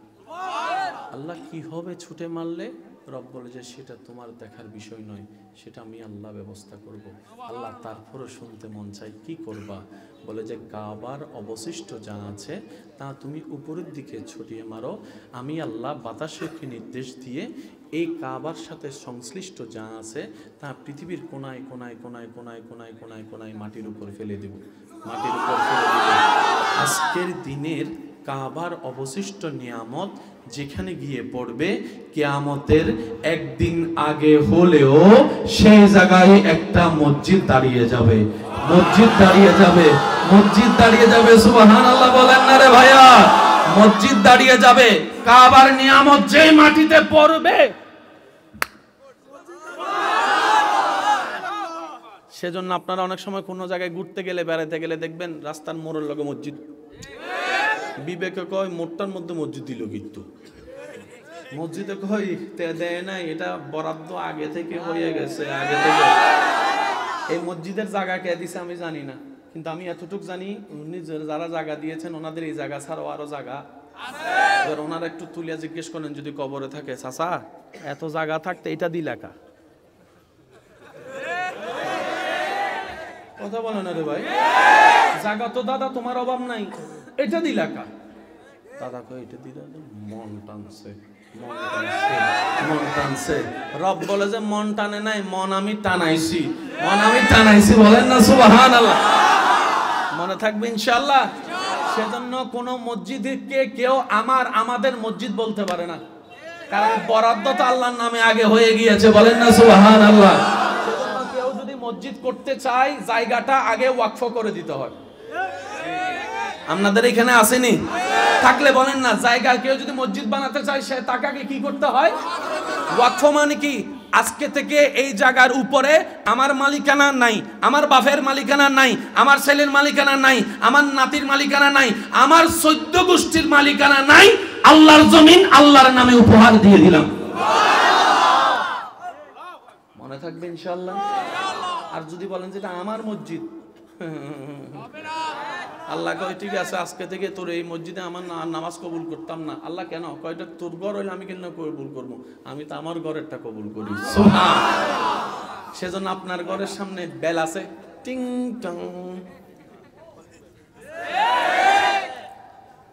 আল্লাহ কি হবে ছুটে মারলে? রব বলে যে সেটা তোমার দেখার বিষয় নয়, সেটা আমি আল্লাহ ব্যবস্থা করব। আল্লাহ তারপরও শুনতে মন চাই, কি করবা? বলে যে কাবার অবশিষ্ট যা আছে তা তুমি উপরের দিকে ছুটিয়ে মারো। আমি আল্লাহ বাতাসকে নির্দেশ দিয়ে এই কাবার সাথে সংশ্লিষ্ট যা আছে তা পৃথিবীর কোনায় কোনায় কোনায় কোনায় কোনায় কোনায় কোনায় মাটির উপর ফেলে দেব, মাটির উপর ফেলে দেব। আজকের দিনের কাবার অবশিষ্ট নিয়ামত যেখানে গিয়ে পড়বে, কিয়ামতের একদিন আগে হলেও সেই জায়গায় একটা মসজিদ দাঁড়িয়ে যাবে, মসজিদ দাঁড়িয়ে যাবে, মসজিদ দাঁড়িয়ে যাবে। সুবহানাল্লাহ বলেন না রে ভাইয়া? মসজিদ দাঁড়িয়ে যাবে। কাবার নিয়ামত যেই মাটিতে পড়বে, সেজন্য আপনারা অনেক সময় কোনো জায়গায় ঘুরতে গেলে, বেড়াতে গেলে দেখবেন রাস্তার মোড়ের লগে মসজিদ। বিবেকে কয় মোড়টার মধ্যে মসজিদ দিল, কিন্তু মসজিদে কয় দেয় নাই, এটা বরাদ্দ আগে থেকে হয়ে গেছে, আগে থেকে। এই মসজিদের জায়গা কে দিছে আমি জানি না, কিন্তু আমি এতটুকু জানি নিজের যারা জায়গা দিয়েছেন ওনাদের এই জায়গা ছাড়াও আরো জায়গা আছে। ওনারা একটু তুলিয়া জিজ্ঞেস করেন যদি কবরে থাকে, চাচা এত জায়গা থাকতে এটা দিলাকা? কথা বলে না রে ভাই, জায়গা তো দাদা তোমার অভাব নাই, এটা দিলাকা? দাদা কয় এটা দিলা, মন টানছে, মন টানছে, মন টানছে। রব বলে যে মন টানে নাই, মন আমি টানাইছি, মন আমি টানাইছি। বলেন না সুবহানাল্লাহ? মনে থাকবে ইনশাআল্লাহ। সেজন্য কোন মসজিদকে কেউ আমাদের মসজিদ বলতে পারে না, কারণ বরাদ্দ তো আল্লাহর নামে আগে হয়ে গিয়েছে। বলেন না সুবহানাল্লাহ? সেজন্য কেউ যদি মসজিদ করতে চায় জায়গাটা আগে ওয়াকফ করে দিতে হয়। আপনাদের এখানে আসেনি? থাকলে বলেন না, জায়গা কেউ যদি মসজিদ বানাতে চায় সে তাকে আগে কি করতে হয়? ওয়াকফ মানে কি? আজকে থেকে এই জায়গার উপরে আমার মালিকানা নাই, আমার বাপের মালিকানা নাই, আমার ছেলের মালিকানা নাই, আমার নাতির মালিকানা নাই, আমার 14 গোষ্ঠীর মালিকানা নাই। আল্লাহর জমিন আল্লাহর নামে উপহার দিয়ে দিলাম। মনে থাকবে ইনশাআল্লাহ? আর যদি বলেন যে এটা আমার মসজিদ, আল্লাহ কয় ঠিক আছে, আজকে থেকে তোর এই মসজিদে আমার নামাজ কবুল করতাম না। আল্লাহ কেন? কয়টা তোর ঘর হইলে আমি কেন কবুল করবো? আমি তো আমার ঘরেরটা কবুল করি। সেজন্য আপনার ঘরের সামনে বেল আছে, টিং টং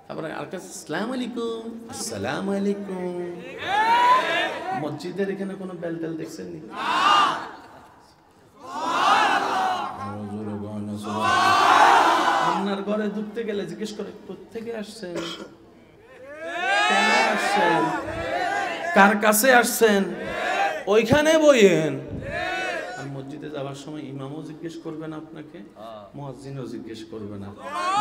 তারপরে আর কাছে আসসালামু আলাইকুম, আসসালামু আলাইকুম। মসজিদের এখানে কোনো বেল টেল দেখছেন নি? আপনার ঘরে ঢুকতে গেলে জিজ্ঞেস করে কোত্থেকে আসছেন, কেন আসছেন, কার কাছে আসছেন, ওইখানে বইয়েন। আর মসজিদে যাওয়ার সময় ইমামও জিজ্ঞেস করবে না আপনাকে, মুয়াজ্জিনও জিজ্ঞেস করবে না,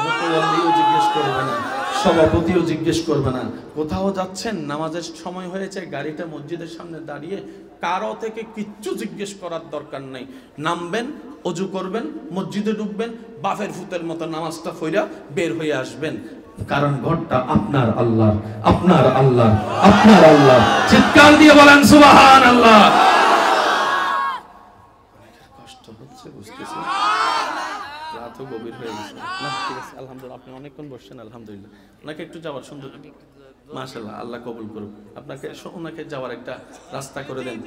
মুতাওয়াল্লিও জিজ্ঞেস করবে না, সভাপতিও জিজ্ঞেস করবে না। কোথাও যাচ্ছেন, নামাজের সময় হয়েছে, গাড়িটা মসজিদের সামনে দাঁড়িয়ে, কারো থেকে কিচ্ছু জিজ্ঞেস করার দরকার নাই। নামবেন, অজু করবেন, মসজিদে ঢুকবেন, বাফের ফুতের মতো নামাজটা পড়া বের হয়ে আসবেন। কারণ ঘরটা আপনার আল্লাহ, আপনার আল্লাহ, আপনার আল্লাহ। চিৎকার দিয়ে বলেন সুবহানাল্লাহ। কষ্ট হচ্ছে বুঝতেছি, রাতও গভীর হয়ে গেছে। না ঠিক আছে, আলহামদুলিল্লাহ, আপনি অনেকক্ষণ বসছেন, আলহামদুলিল্লাহ। ওনাকে একটু যাওয়ার সুন্দর, মাশাআল্লাহ, আল্লাহ কবুল করুক। আপনাকে ওনাকে যাওয়ার একটা রাস্তা করে দেন।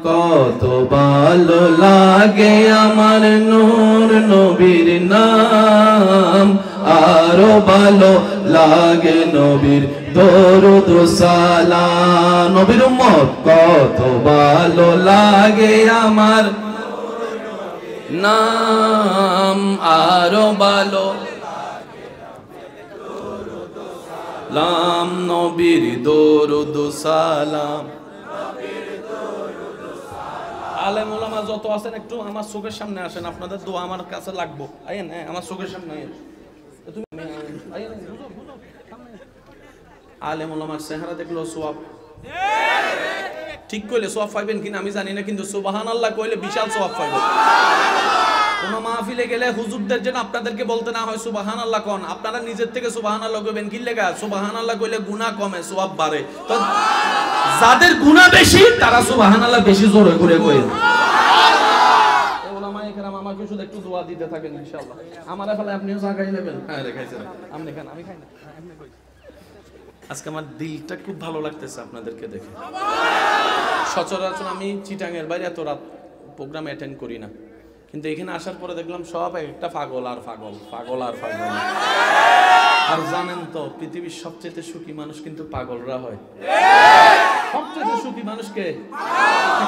কত ভালো লাগে আমার নূর নবীর নাম, আরো ভালো লাগে নবীর দরুদ সালাম। নবীর উম্মত কত ভালো লাগে আমার নাম, আরো ভালো লাম নবীর দরুদ সালাম। আলেম ওলামা যত আছেন একটু আমার চোখের সামনে আসেন, আপনাদের দোয়া আমার কাছে লাগবো। আইয়েন, আমার চোখের সামনে আইয়েন। তুমি আইয়েন, আলেম ওলামার চেহারা দেখলো সওয়াব, ঠিক কইলে সওয়াব পাইবেন কিনা আমি জানি না, কিন্তু সুবহানাল্লাহ কইলে বিশাল সওয়াব পাইবেন। কোন মাহফিলে গেলে হুজুরদের যেন আপনাদেরকে বলতে না হয় সুবহানাল্লাহ কোন, আপনারা নিজের থেকে সুবহানাল্লাহ কইবেন। কি লেগা? সুবহানাল্লাহ কইলে গুনাহ কমে, সওয়াব বাড়ে। তো যাদের গুনাহ বেশি তারা সুবহানাল্লাহ বেশি জোরে করে কইেন। এই উলামায়ে কেরাম আমাকে শুধু একটু দোয়া দিতে থাকেন ইনশাআল্লাহ। আমারে ফলে আপনিও জাগাই নেবেন। হ্যাঁ রেখাইছেন, আপনি খান, আমি খাই না। আজকে আমার দিলটা খুব ভালো লাগতেছে আপনাদেরকে দেখে। সচরাচর আমি চিটাঙের বাইরে এত রাত প্রোগ্রাম অ্যাটেন্ড করি না, কিন্তু এখানে আসার পরে দেখলাম সব একটা পাগল আর পাগল, পাগল আর পাগল। আর জানেন তো পৃথিবীর সবচেয়ে সুখী মানুষ কিন্তু পাগলরা হয়। সবচেয়ে সুখী মানুষকে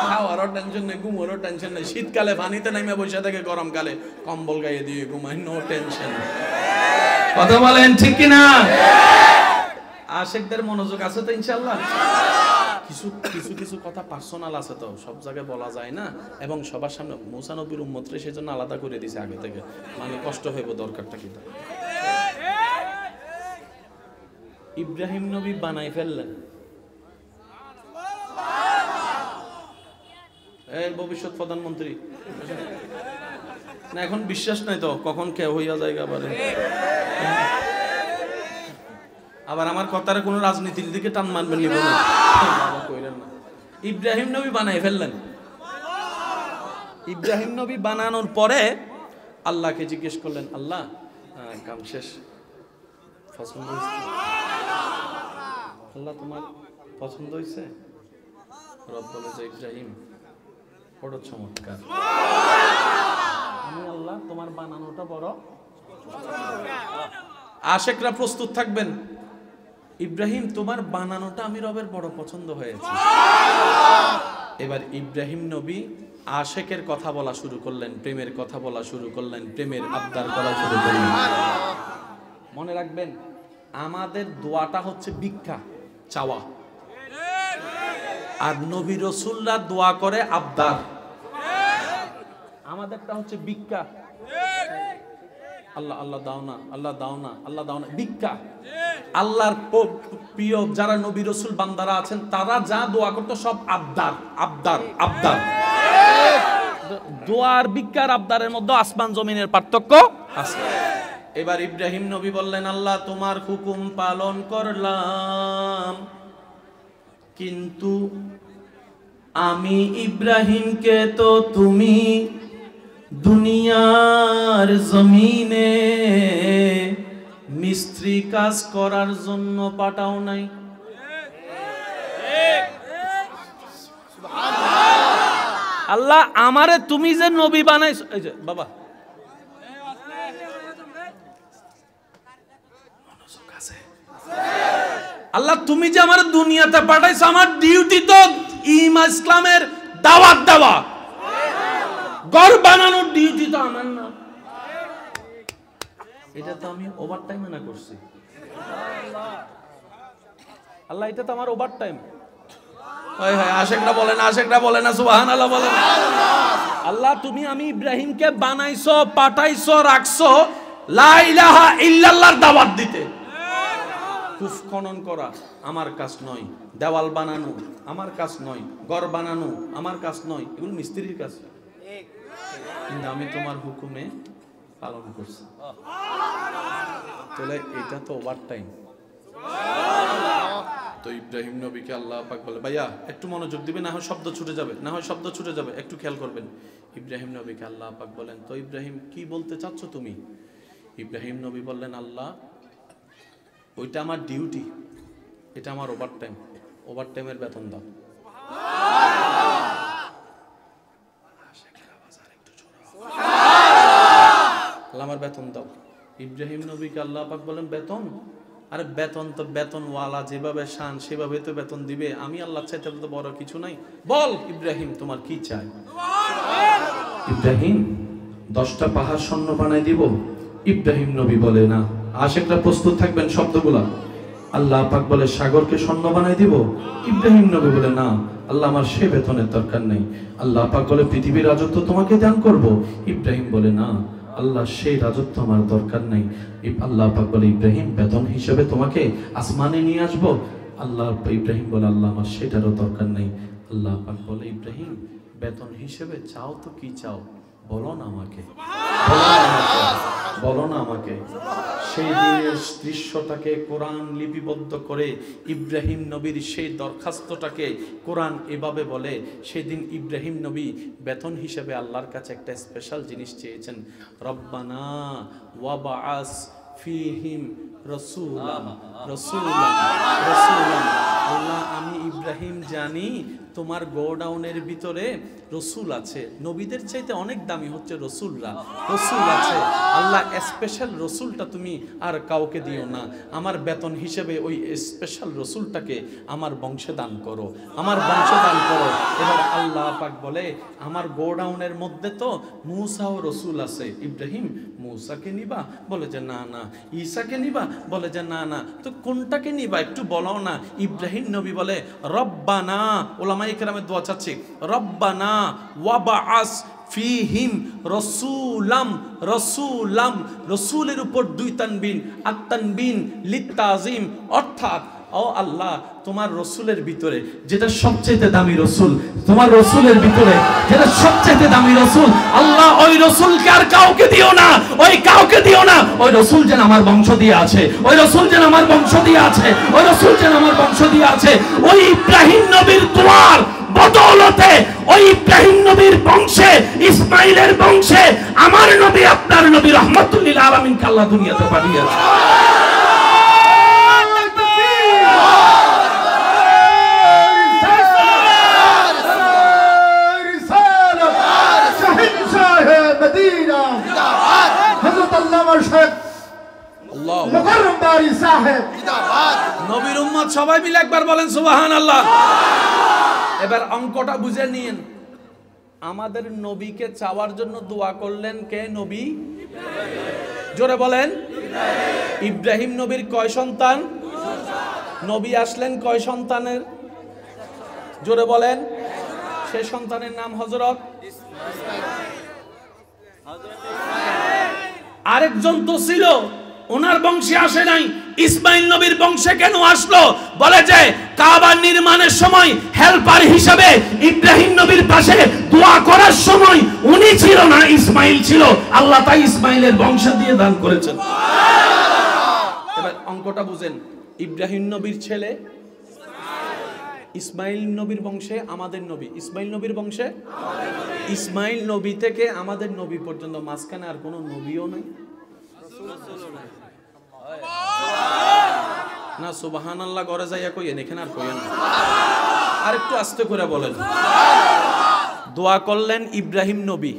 খাওয়ারও টেনশন নেই, ঘুমারও টেনশন নেই। শীতকালে পানিতে নামে বসে থাকে, গরমকালে কম্বল গায়ে দিয়ে ঘুমায়, নো টেনশন। কথা বলেন ঠিক কিনা? আশেকদের মনোযোগ আছে তো ইনশাআল্লাহ। কিছু কথা পার্সোনাল আছে তো, সব জায়গায় বলা যায় না, এবং সবার সামনে মুসা নবীর উম্মতরে সেজন্য আলাদা করে দিয়েছে আগে থেকে, মানে কষ্ট হইব দরকারটা কি। ইব্রাহিম নবী বানাই ফেললেন, এই ভবিষ্যৎ প্রধানমন্ত্রী না, এখন বিশ্বাস নাই তো কখন কে হইয়া জায়গা বাড়ে। আবার আমার কথার কোনো রাজনীতির দিকে টান মানবেন নি বলেন, কইলেন না। ইব্রাহিম নবী বানাই ফেললেন। ইব্রাহিম নবী বানানোর পরে আল্লাহকে জিজ্ঞেস করলেন, আল্লাহ কাম শেষ, পছন্দ হয়েছে? আল্লাহ তোমার পছন্দ হয়েছে? রব বলে যে ইব্রাহিম বড় চমৎকার, আমি আল্লাহ তোমার বানানোটা বড়। আশেকরা প্রস্তুত থাকবেন, ইব্রাহিম তোমার বানানোটা আমি রবের বড় পছন্দ হয়েছে। এবার ইব্রাহিম নবী আশেকের কথা বলা শুরু করলেন, প্রেমের কথা বলা শুরু করলেন, প্রেমের আবদার করা শুরু করলেন। মনে রাখবেন আমাদের দোয়াটা হচ্ছে ভিক্ষা চাওয়া, আর নবী রাসূলরা দোয়া করে আবদার। আমাদেরটা হচ্ছে ভিক্ষা, আল্লাহ আল্লাহ দাও না, আল্লাহ দাও না, আল্লাহ দাও না, ভিক্ষা। আল্লাহর প্রিয় যারা নবী রাসূল বান্দারা আছেন তারা যা দোয়া করতো সব আবদার আবদার আবদার। দোয়ার ভিক্ষার আবদারের মধ্যে আসমান জমিনের পার্থক্য আছে। এবার ইব্রাহিম নবী বললেন, আল্লাহ তোমার হুকুম পালন করলাম, কিন্তু আমি ইব্রাহিমকে তো তুমি দুনিয়ার জমিনে মিস্ত্রি কাজ করার জন্য পাঠাও নাই। আল্লাহ আমারে তুমি যে নবী বানাইছো, এই যে বাবা আল্লাহ তুমি যে আমার দুনিয়াতে পাঠাইছো, আমার ডিউটি তো ঈমান ইসলামের দাওয়াত দেওয়া, ঘর বানানোর ডিউটি তো আমার না। এটা তো আমি ওভার টাইমে না করছি আল্লাহ, এটা তো আমার ওভার টাইম। আশেকরা বলে না সুবহানাল্লাহ বলেন। আল্লাহ তুমি আমি ইব্রাহিমকে বানাইছো, পাঠাইছো, রাখছো লা ইলাহা ইল্লাল্লাহর দাওয়াত দিতে। কূপ খনন করা আমার কাজ নয়, দেওয়াল বানানো আমার কাজ নয়, ঘর বানানো আমার কাজ নয়, এগুলো মিস্ত্রির কাজ। কিন্তু আমি তোমার হুকুমে পালন করছি, তাহলে এটা তো ওভার টাইম। তো ইব্রাহিম নবীকে আল্লাহ পাক বলে, ভাইয়া একটু মনোযোগ দিবে, না হয় শব্দ ছুটে যাবে, একটু খেয়াল করবেন। ইব্রাহিম নবীকে আল্লাহ পাক বলেন, তো ইব্রাহিম কি বলতে চাচ্ছ তুমি? ইব্রাহিম নবী বললেন, আল্লাহ ওইটা আমার ডিউটি, এটা আমার ওভার টাইমের বেতন দাও। আল্লাহ আমার বেতন দাও। ইব্রাহিম নবীকে আল্লাহ পাক বলেন, বেতন? আরে বেতন তো বেতনওয়ালা যেভাবে শান সেভাবে তো বেতন দিবে, আমি আল্লাহ চাইতে তো বড় কিছু নাই। বল ইব্রাহিম তোমার কি চাই? ইব্রাহিম 10টা পাহাড় স্বর্ণ বানাই দিব। ইব্রাহিম নবী বলে, না। আশেকরা প্রস্তুত থাকবেন শব্দগুলা। আল্লাহ পাক বলে, সাগরকে স্বর্ণ বানাই দিব। ইব্রাহিম নবী বলে, না আল্লাহ আমার সে বেতনের দরকার নেই। আল্লাহ পাক বলে, পৃথিবীর রাজত্ব তোমাকে দান করব। ইব্রাহিম বলে, না আল্লাহ সেই রাজত্ব আমার দরকার নেই। আল্লাহ পাক বলে, ইব্রাহিম বেতন হিসেবে তোমাকে আসমানে নিয়ে আসবো। ইব্রাহিম বলে, আল্লাহ আমার সেটারও দরকার নেই। আল্লাহ পাক বলে, ইব্রাহিম বেতন হিসেবে চাও তো কি চাও বলো না আমাকে। সেই দিনের দৃশ্যটাকে কোরআন লিপিবদ্ধ করে ইব্রাহিম নবীর সেই দরখাস্তটাকে কোরআন এভাবে বলে, সেদিন ইব্রাহিম নবী বেতন হিসেবে আল্লাহর কাছে একটা স্পেশাল জিনিস চেয়েছেন, রব্বানা ওয়াবাআস ফীহিম রাসূলান। আল্লাহ আমি ইব্রাহিম জানি তোমার গোডাউনের ভিতরে রসুল আছে, নবীদের চাইতে অনেক দামি হচ্ছে রসুল আছে। আল্লাহ স্পেশাল রসুলটা তুমি আর কাউকে দিও না, আমার বেতন হিসেবে ওই স্পেশাল রসুলটাকে আমার বংশে দান করো। এবার আল্লাহ পাক বলে, আমার গোডাউনের মধ্যে তো মূসা ও রসুল আছে। ইব্রাহিম মূসাকে নিবা? বলে যে না। ঈসাকে নিবা? বলে যে না। তো কোনটাকে নিবা একটু বলো না। ইব্রাহিম নবী বলে, রব্বানা, ওলামায়ে কেরামের দোয়া চাচ্ছি, রব্বানা ওয়াবাআস ফীহিম রাসূলাম। রসুলের উপর 2 তানবিন, আত-তানবিন লিত-তাযীম, অর্থাৎ ও আল্লাহ তোমার রসুলের ভিতরে যেটা সবচেয়ে দামি রসুল, তোমার রসুলের ভিতরে যেটা সবচেয়ে দামি রসুল, আল্লাহ ওই রসুলকে আর কাউকে দিও না, ওই রসুল যেন আমার বংশ দিয়ে আছে, ওই ইব্রাহিম নবীর দোয়ার বদৌলতে ওই ইব্রাহিম নবীর বংশে, ইসমাইলের বংশে আমার নবী, আপনার নবী রাহমাতুল লিল আলামিনকে আল্লাহ দুনিয়াতে পাঠিয়েছে। নবীর উম্মত সবাই মিলে একবার বলেন সুবহানাল্লাহ। এবার অঙ্কটা বুঝে নিন, আমাদের নবীকে চাওয়ার জন্য দোয়া করলেন কে? নবী। জোরে বলেন। ইব্রাহিম নবীর কয় সন্তান? নবী আসলেন কয় সন্তানের? জোরে বলেন। সে সন্তানের নাম হযরত। আরেকজন তো ছিল, ওনার বংশে আসে নাই, ইসমাইল নবীর বংশে কেন আসলো? বলে যে কাবা নির্মাণের সময় হেল্পার হিসেবে ইব্রাহিম নবীর পাশে দোয়া করার সময় উনি ছিল না, ইসমাইল ছিল। আল্লাহ তাই ইসমাইলের বংশ দিয়ে দান করেছেন। এবার অঙ্কটা বুঝেন, ইব্রাহিম নবীর ছেলে ইসমাইল নবীর বংশে আমাদের নবী, ইসমাইল নবীর বংশে ইসমাইল নবী থেকে আমাদের নবী পর্যন্ত মাঝখানে আর কোনো নবীও নাই না। সুবহানাল্লাহ ঘরে যাইয়া কইেন, এখানে আর কইেন না, আর একটু আস্তে করে বলেন। দোয়া করলেন ইব্রাহিম নবী,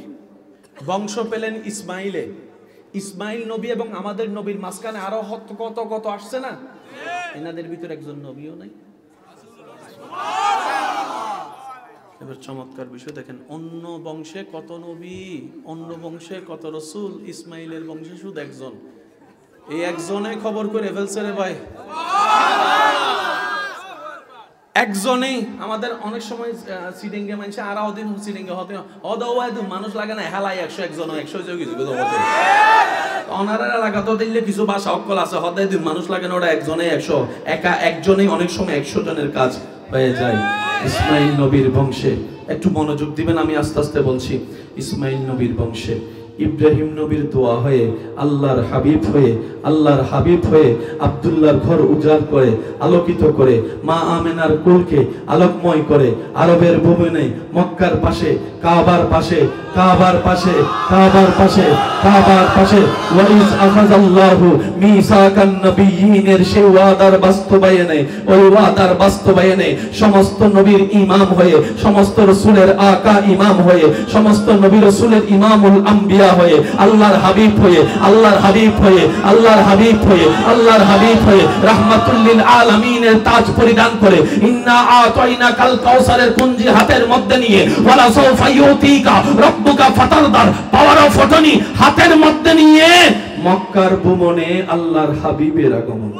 বংশ পেলেন ইসমাইলে, ইসমাইল নবী এবং আমাদের নবীর মাঝখানে আরো কত কত আসছে না, এনাদের ভিতরে একজন নবীও নাই। এবার চমৎকার বিষয় দেখেন, অন্য বংশে কত নবী, অন্য বংশে কত রসুল, ইসমাইলের বংশে শুধু একজন। এই একজনে খবর করে ফেলছে রে ভাই, একজনেই। আমাদের অনেক সময় সিডিংয়ে মানুষ আর দিন সিডিংয়ে হতে মানুষ লাগে না, হেলাই 100 একজন 100 কিছু অনারের এলাকা তো দিলে কিছু বাসা অক্কল আছে, হতে দিন মানুষ লাগে না, ওটা একজনে 100, একা একজনেই অনেক সময় 100 জনের কাজ হয়ে যায়। ইসমাইল নবীর বংশে একটু মনোযোগ দিবেন, আমি আস্তে আস্তে বলছি। ইসমাইল নবীর বংশে ইব্রাহিম নবীর দোয়া হয়ে আল্লাহর হাবিব হয়ে আব্দুল্লাহর ঘর উজাড় করে আলোকিত করে মা আমেনার কুলকে আলোকময় করে আরবের ভূমিনে মক্কার পাশে কাবার পাশে ওয়াইস আখাযাল্লাহু মিসাকান নবিয়্যিনের সেই ওয়াদার বাস্তবায়নে, ওই ওয়াদার বাস্তবায়নে সমস্ত নবীর ইমাম হয়ে, সমস্ত রাসূলের আকা ইমাম হয়ে, সমস্ত নবী রাসূলের ইমামুল আম্বিয়া হয়ে, আল্লাহর হাবিব হয়ে রাহমাতুল লিল আলামিনের তাজ পরিধান করে, ইন্না আতাইনাকাল কাউসারের কুঞ্জি হাতের মধ্যে নিয়ে, ওয়ালা সাউফা ইউতিকা রাব্বুকা ফাতারদার পাওয়ার অফ অটনি হাতের মধ্যে নিয়ে মক্কার ভূমনে আল্লাহর হাবিবের আগমন।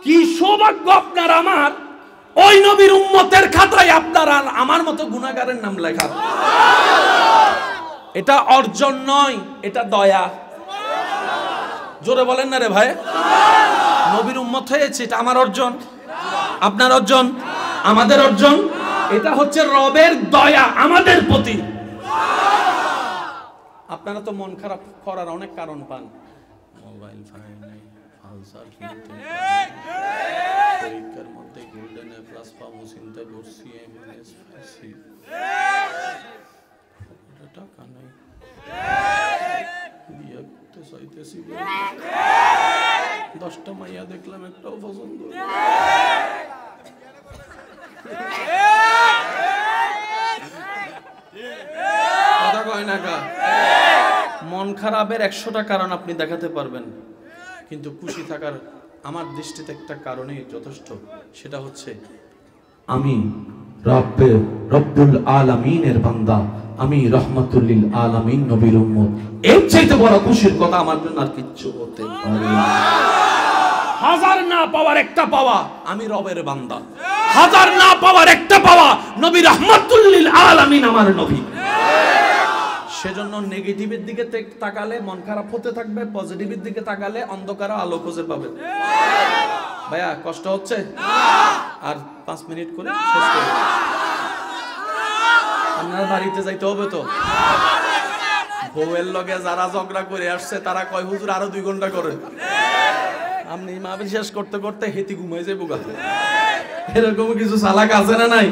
কি সৌভাগ্য আপনার আমার, ওই নবীর উম্মতের খাতায় আপনার আর আমার মতো গুনাহগারের নাম লেখা। এটা অর্জন নয়, এটা দয়া। জোরে বলেন না রে ভাই। নবীর উম্মত হয়েছে, এটা আমার অর্জন, আপনার অর্জন, আমাদের অর্জন। এটা হচ্ছে রবের দয়া আমাদের প্রতি। আপনারা তো মন খারাপ করার অনেক কারণ পান, মোবাইল ফাইনাই আনসার কিনতে, পরীক্ষার মধ্যে গোল্ডেন এ প্লাস পাবো চিন্তা করছি, এমএনএস পাইছি, টাকা নাই, বিয়ে করতে চাইতেছি, 10টা মাইয়া দেখলাম একটাও পছন্দ। কথা কয় না কা? মন খারাপের 100টা কারণ আপনি দেখাতে পারবেন, কিন্তু খুশি থাকার আমার দৃষ্টিতে একটা কারণই যথেষ্ট, সেটা হচ্ছে আমি রব্বুল আলামিনের বান্দা, আমি রহমাতুল লিল আলামিন নবীর উম্মত। এর চাইতে বড় খুশির কথা আমার জন্য আর কিচ্ছু হতে পারে না। হাজার না পাওয়ার একটা পাওয়া, আমি রবের বান্দা। হাজার না পাওয়ার একটা পাওয়া, নবী রহমাতুল লিল আলামিন আমার নবী। সেজন্য নেগেটিভের দিকে তাকালে মন খারাপ হতে থাকবে, পজিটিভের দিকে তাকালে অন্ধকারে আলো খুঁজে পাবে। ভাইয়া কষ্ট হচ্ছে? আর 5 মিনিট করে শেষ করব। আপনার বাড়িতে যাইতে হবে তো। বউয়ের লগে যারা ঝগড়া করে আসছে তারা কয় হুজুর আরো 2 ঘন্টা করে। আপনি মাহফিল শেষ করতে করতে হেতি ঘুমাই যাইব গা। এরকম কিছু চালাক আছে না নাই?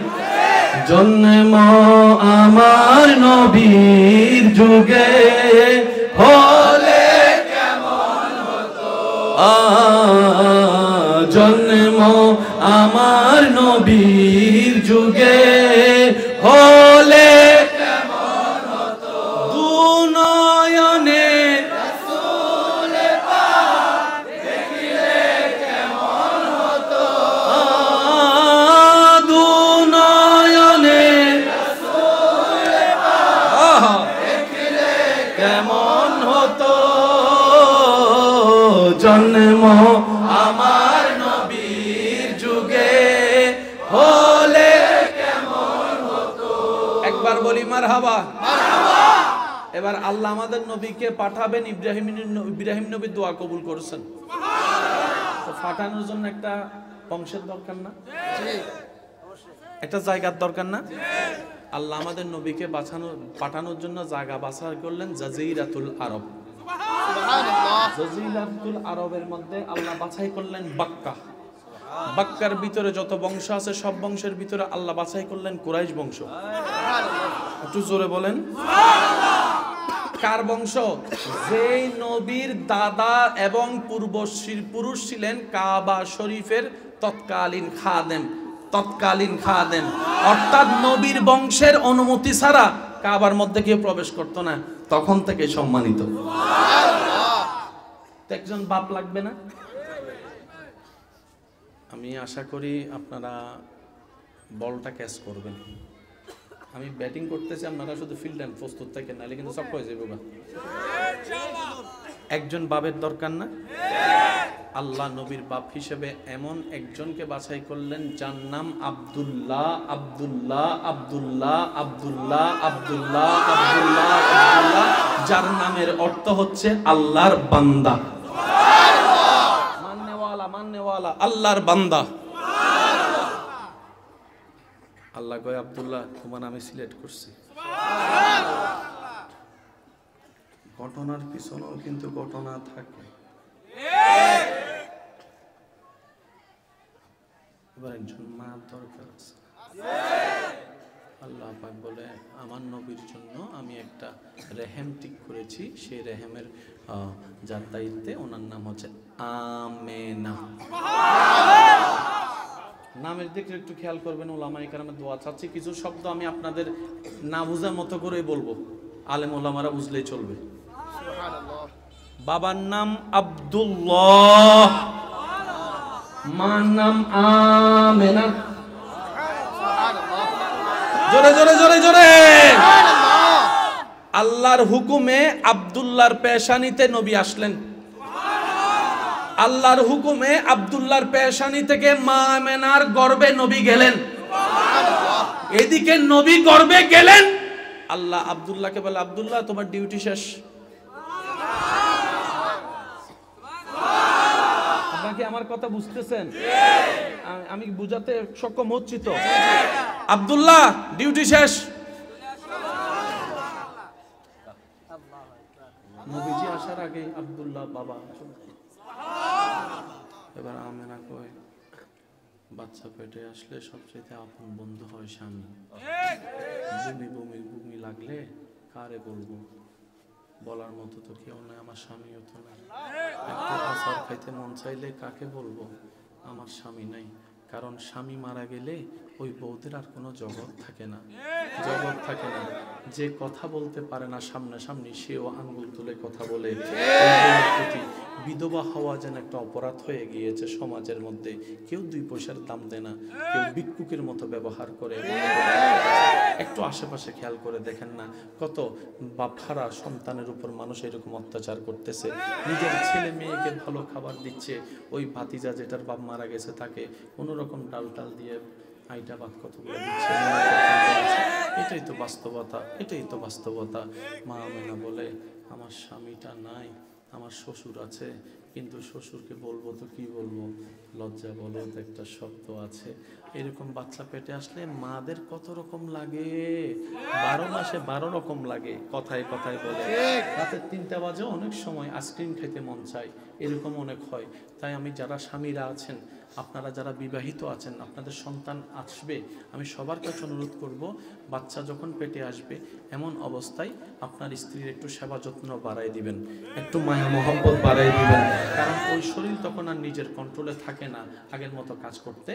জন্ম আমার নবীর যুগে হলে কেমন হতো, জন্ম আমার নবীর যুগে হলে কেমন হতো, দুনয়নে রাসূলে পাক দেখিলে কেমন হতো, দুনয়নে রাসূলে পাক দেখিলে কেমন হতো, জন্ম আমার নবীর যুগে হলে কেমন হতো। একবার বলি মারহাবা। এবার আল্লাহ আমাদের নবীকে পাঠাবেন, ইব্রাহিম নবী দোয়া কবুল করেছেন। তো পাঠানোর জন্য একটা বংশের দরকার না? একটা জায়গার দরকার না? আল্লাহ আমাদের নবীকে পাঠানোর জন্য জায়গা বাছাই করলেন জাজিরাতুল আরব। জাজিরাতুল আরবের মধ্যে আল্লাহ বাছাই করলেন বাক্কা। বাক্কার ভিতরে যত বংশ আছে সব বংশের ভিতরে আল্লাহ বাছাই করলেন কুরাইশ বংশ। একটু জোরে বলেন কার বংশ? যেই নবীর দাদা এবং পুরুষ ছিলেন কাবা শরীফের তৎকালীন খাদেম, অর্থাৎ নবীর বংশের অনুমতি ছাড়া কাবার মধ্যে কেউ প্রবেশ করতো না, তখন থেকে সম্মানিত। একজন বাপ লাগবে না? আমি আশা করি আপনারা বলটা ক্যাচ করবেন। আমি ব্যাটিং করতেছি, আপনারা শুধু ফিল্ড এন্ড প্রস্তুত থাকেন, নাহলে কিন্তু সব হয়ে যাবে। একজন বাপের দরকার না? আল্লাহ নবীর বাপ হিসেবে এমন একজনকে বাছাই করলেন যার নাম আব্দুল্লাহ আব্দুল্লাহ আব্দুল্লাহ আব্দুল্লাহ আব্দুল্লাহ আব্দুল্লাহ আব্দুল্লাহ, যার নামের অর্থ হচ্ছে আল্লাহর বান্দা। মাননেওয়ালা মাননেওয়ালা, আল্লাহর বান্দা। আল্লাহ কয় আব্দুল্লাহ তোমার আমি সিলেক্ট করছি। ঘটনার পিছনেও কিন্তু ঘটনা থাকে। এবার একজন মা দরকার আছে। আল্লাহ পাক বলে আমার নবীর জন্য আমি একটা রেহেম ঠিক করেছি, সেই রেহেমের যার দায়িত্বে ওনার নাম হচ্ছে আমেনা। নামের দিকে একটু খেয়াল করবেন, ওলামায়ে কেরামের দোয়া চাচ্ছি। কিছু শব্দ আমি আপনাদের না বুঝার মতো করেই বলবো, আলেম ওলামারা বুঝলেই চলবে। বাবার নাম আব্দুল্লাহ, মার নাম আমেনা। জোরে জোরে জোরে জোরে। আল্লাহর হুকুমে আব্দুল্লাহর পেশানিতে নবী আসলেন। আল্লাহর হুকুমে আব্দুল্লাহর পেশানি থেকে মা আমেনার গর্ভে নবী গেলেন। এদিকে নবী গর্ভে গেলেন, আল্লাহ আব্দুল্লাহকে বলে আব্দুল্লাহ তোমার ডিউটি শেষ। আপনারা কি আমার কথা বুঝতেছেন? আমি বুঝাতে সক্ষম হচ্ছি তো? আব্দুল্লাহ ডিউটি শেষ। নবীজি আসার আগে আব্দুল্লাহ বাবা। এবার আমেনা কয় বাচ্চা পেটে আসলে সবচেয়ে আপন বন্ধু হয় স্বামী। বমি বমি বমি লাগলে কারে বলবো? বলার মতো তো কেউ নাই, আমার স্বামীও তো নাই। একটা আচার খাইতে মন চাইলে কাকে বলবো? আমার স্বামী নাই। কারণ স্বামী মারা গেলে ওই বউদের আর কোনো জগৎ থাকে না, জগৎ থাকে না। যে কথা বলতে পারে না সামনাসামনি, সেও আঙ্গুল তুলে কথা বলে। বিধবা হওয়া যেন একটা অপরাধ হয়ে গিয়েছে সমাজের মধ্যে। কেউ 2 পয়সার দাম দেয় না, কেউ ভিক্ষুকের মতো ব্যবহার করে। একটু আশেপাশে খেয়াল করে দেখেন না, কত বাপহারা সন্তানের উপর মানুষ এরকম অত্যাচার করতেছে। নিজের ছেলে মেয়েকে ভালো খাবার দিচ্ছে, ওই ভাতিজা যেটার বাপ মারা গেছে তাকে কোনো রকম ডাল টাল দিয়ে আইটা ভাত কতগুলো দিচ্ছে। এটাই তো বাস্তবতা, এটাই তো বাস্তবতা। মা আমেনা বলে আমার স্বামীটা নাই, আমার শ্বশুর আছে, কিন্তু শ্বশুরকে বলবো তো কি বলবো? লজ্জা বলো তো একটা শব্দ আছে। এরকম বাচ্চা পেটে আসলে মাদের কত রকম লাগে, 12 মাসে 12 রকম লাগে। কথায় কথায় বলে রাতে 3টা বাজে অনেক সময় আইসক্রিম খেতে মন চায়, এরকম অনেক হয়। তাই আমি যারা স্বামীরা আছেন, আপনারা যারা বিবাহিত আছেন, আপনাদের সন্তান আসবে, আমি সবার কাছে অনুরোধ করব, বাচ্চা যখন পেটে আসবে এমন অবস্থায় আপনার স্ত্রীর একটু সেবা যত্ন বাড়াই দিবেন, একটু মায়া মহব্বত বাড়াই দিবেন। কারণ ওই শরীর তখন আর নিজের কন্ট্রোলে থাকে না, আগের মতো কাজ করতে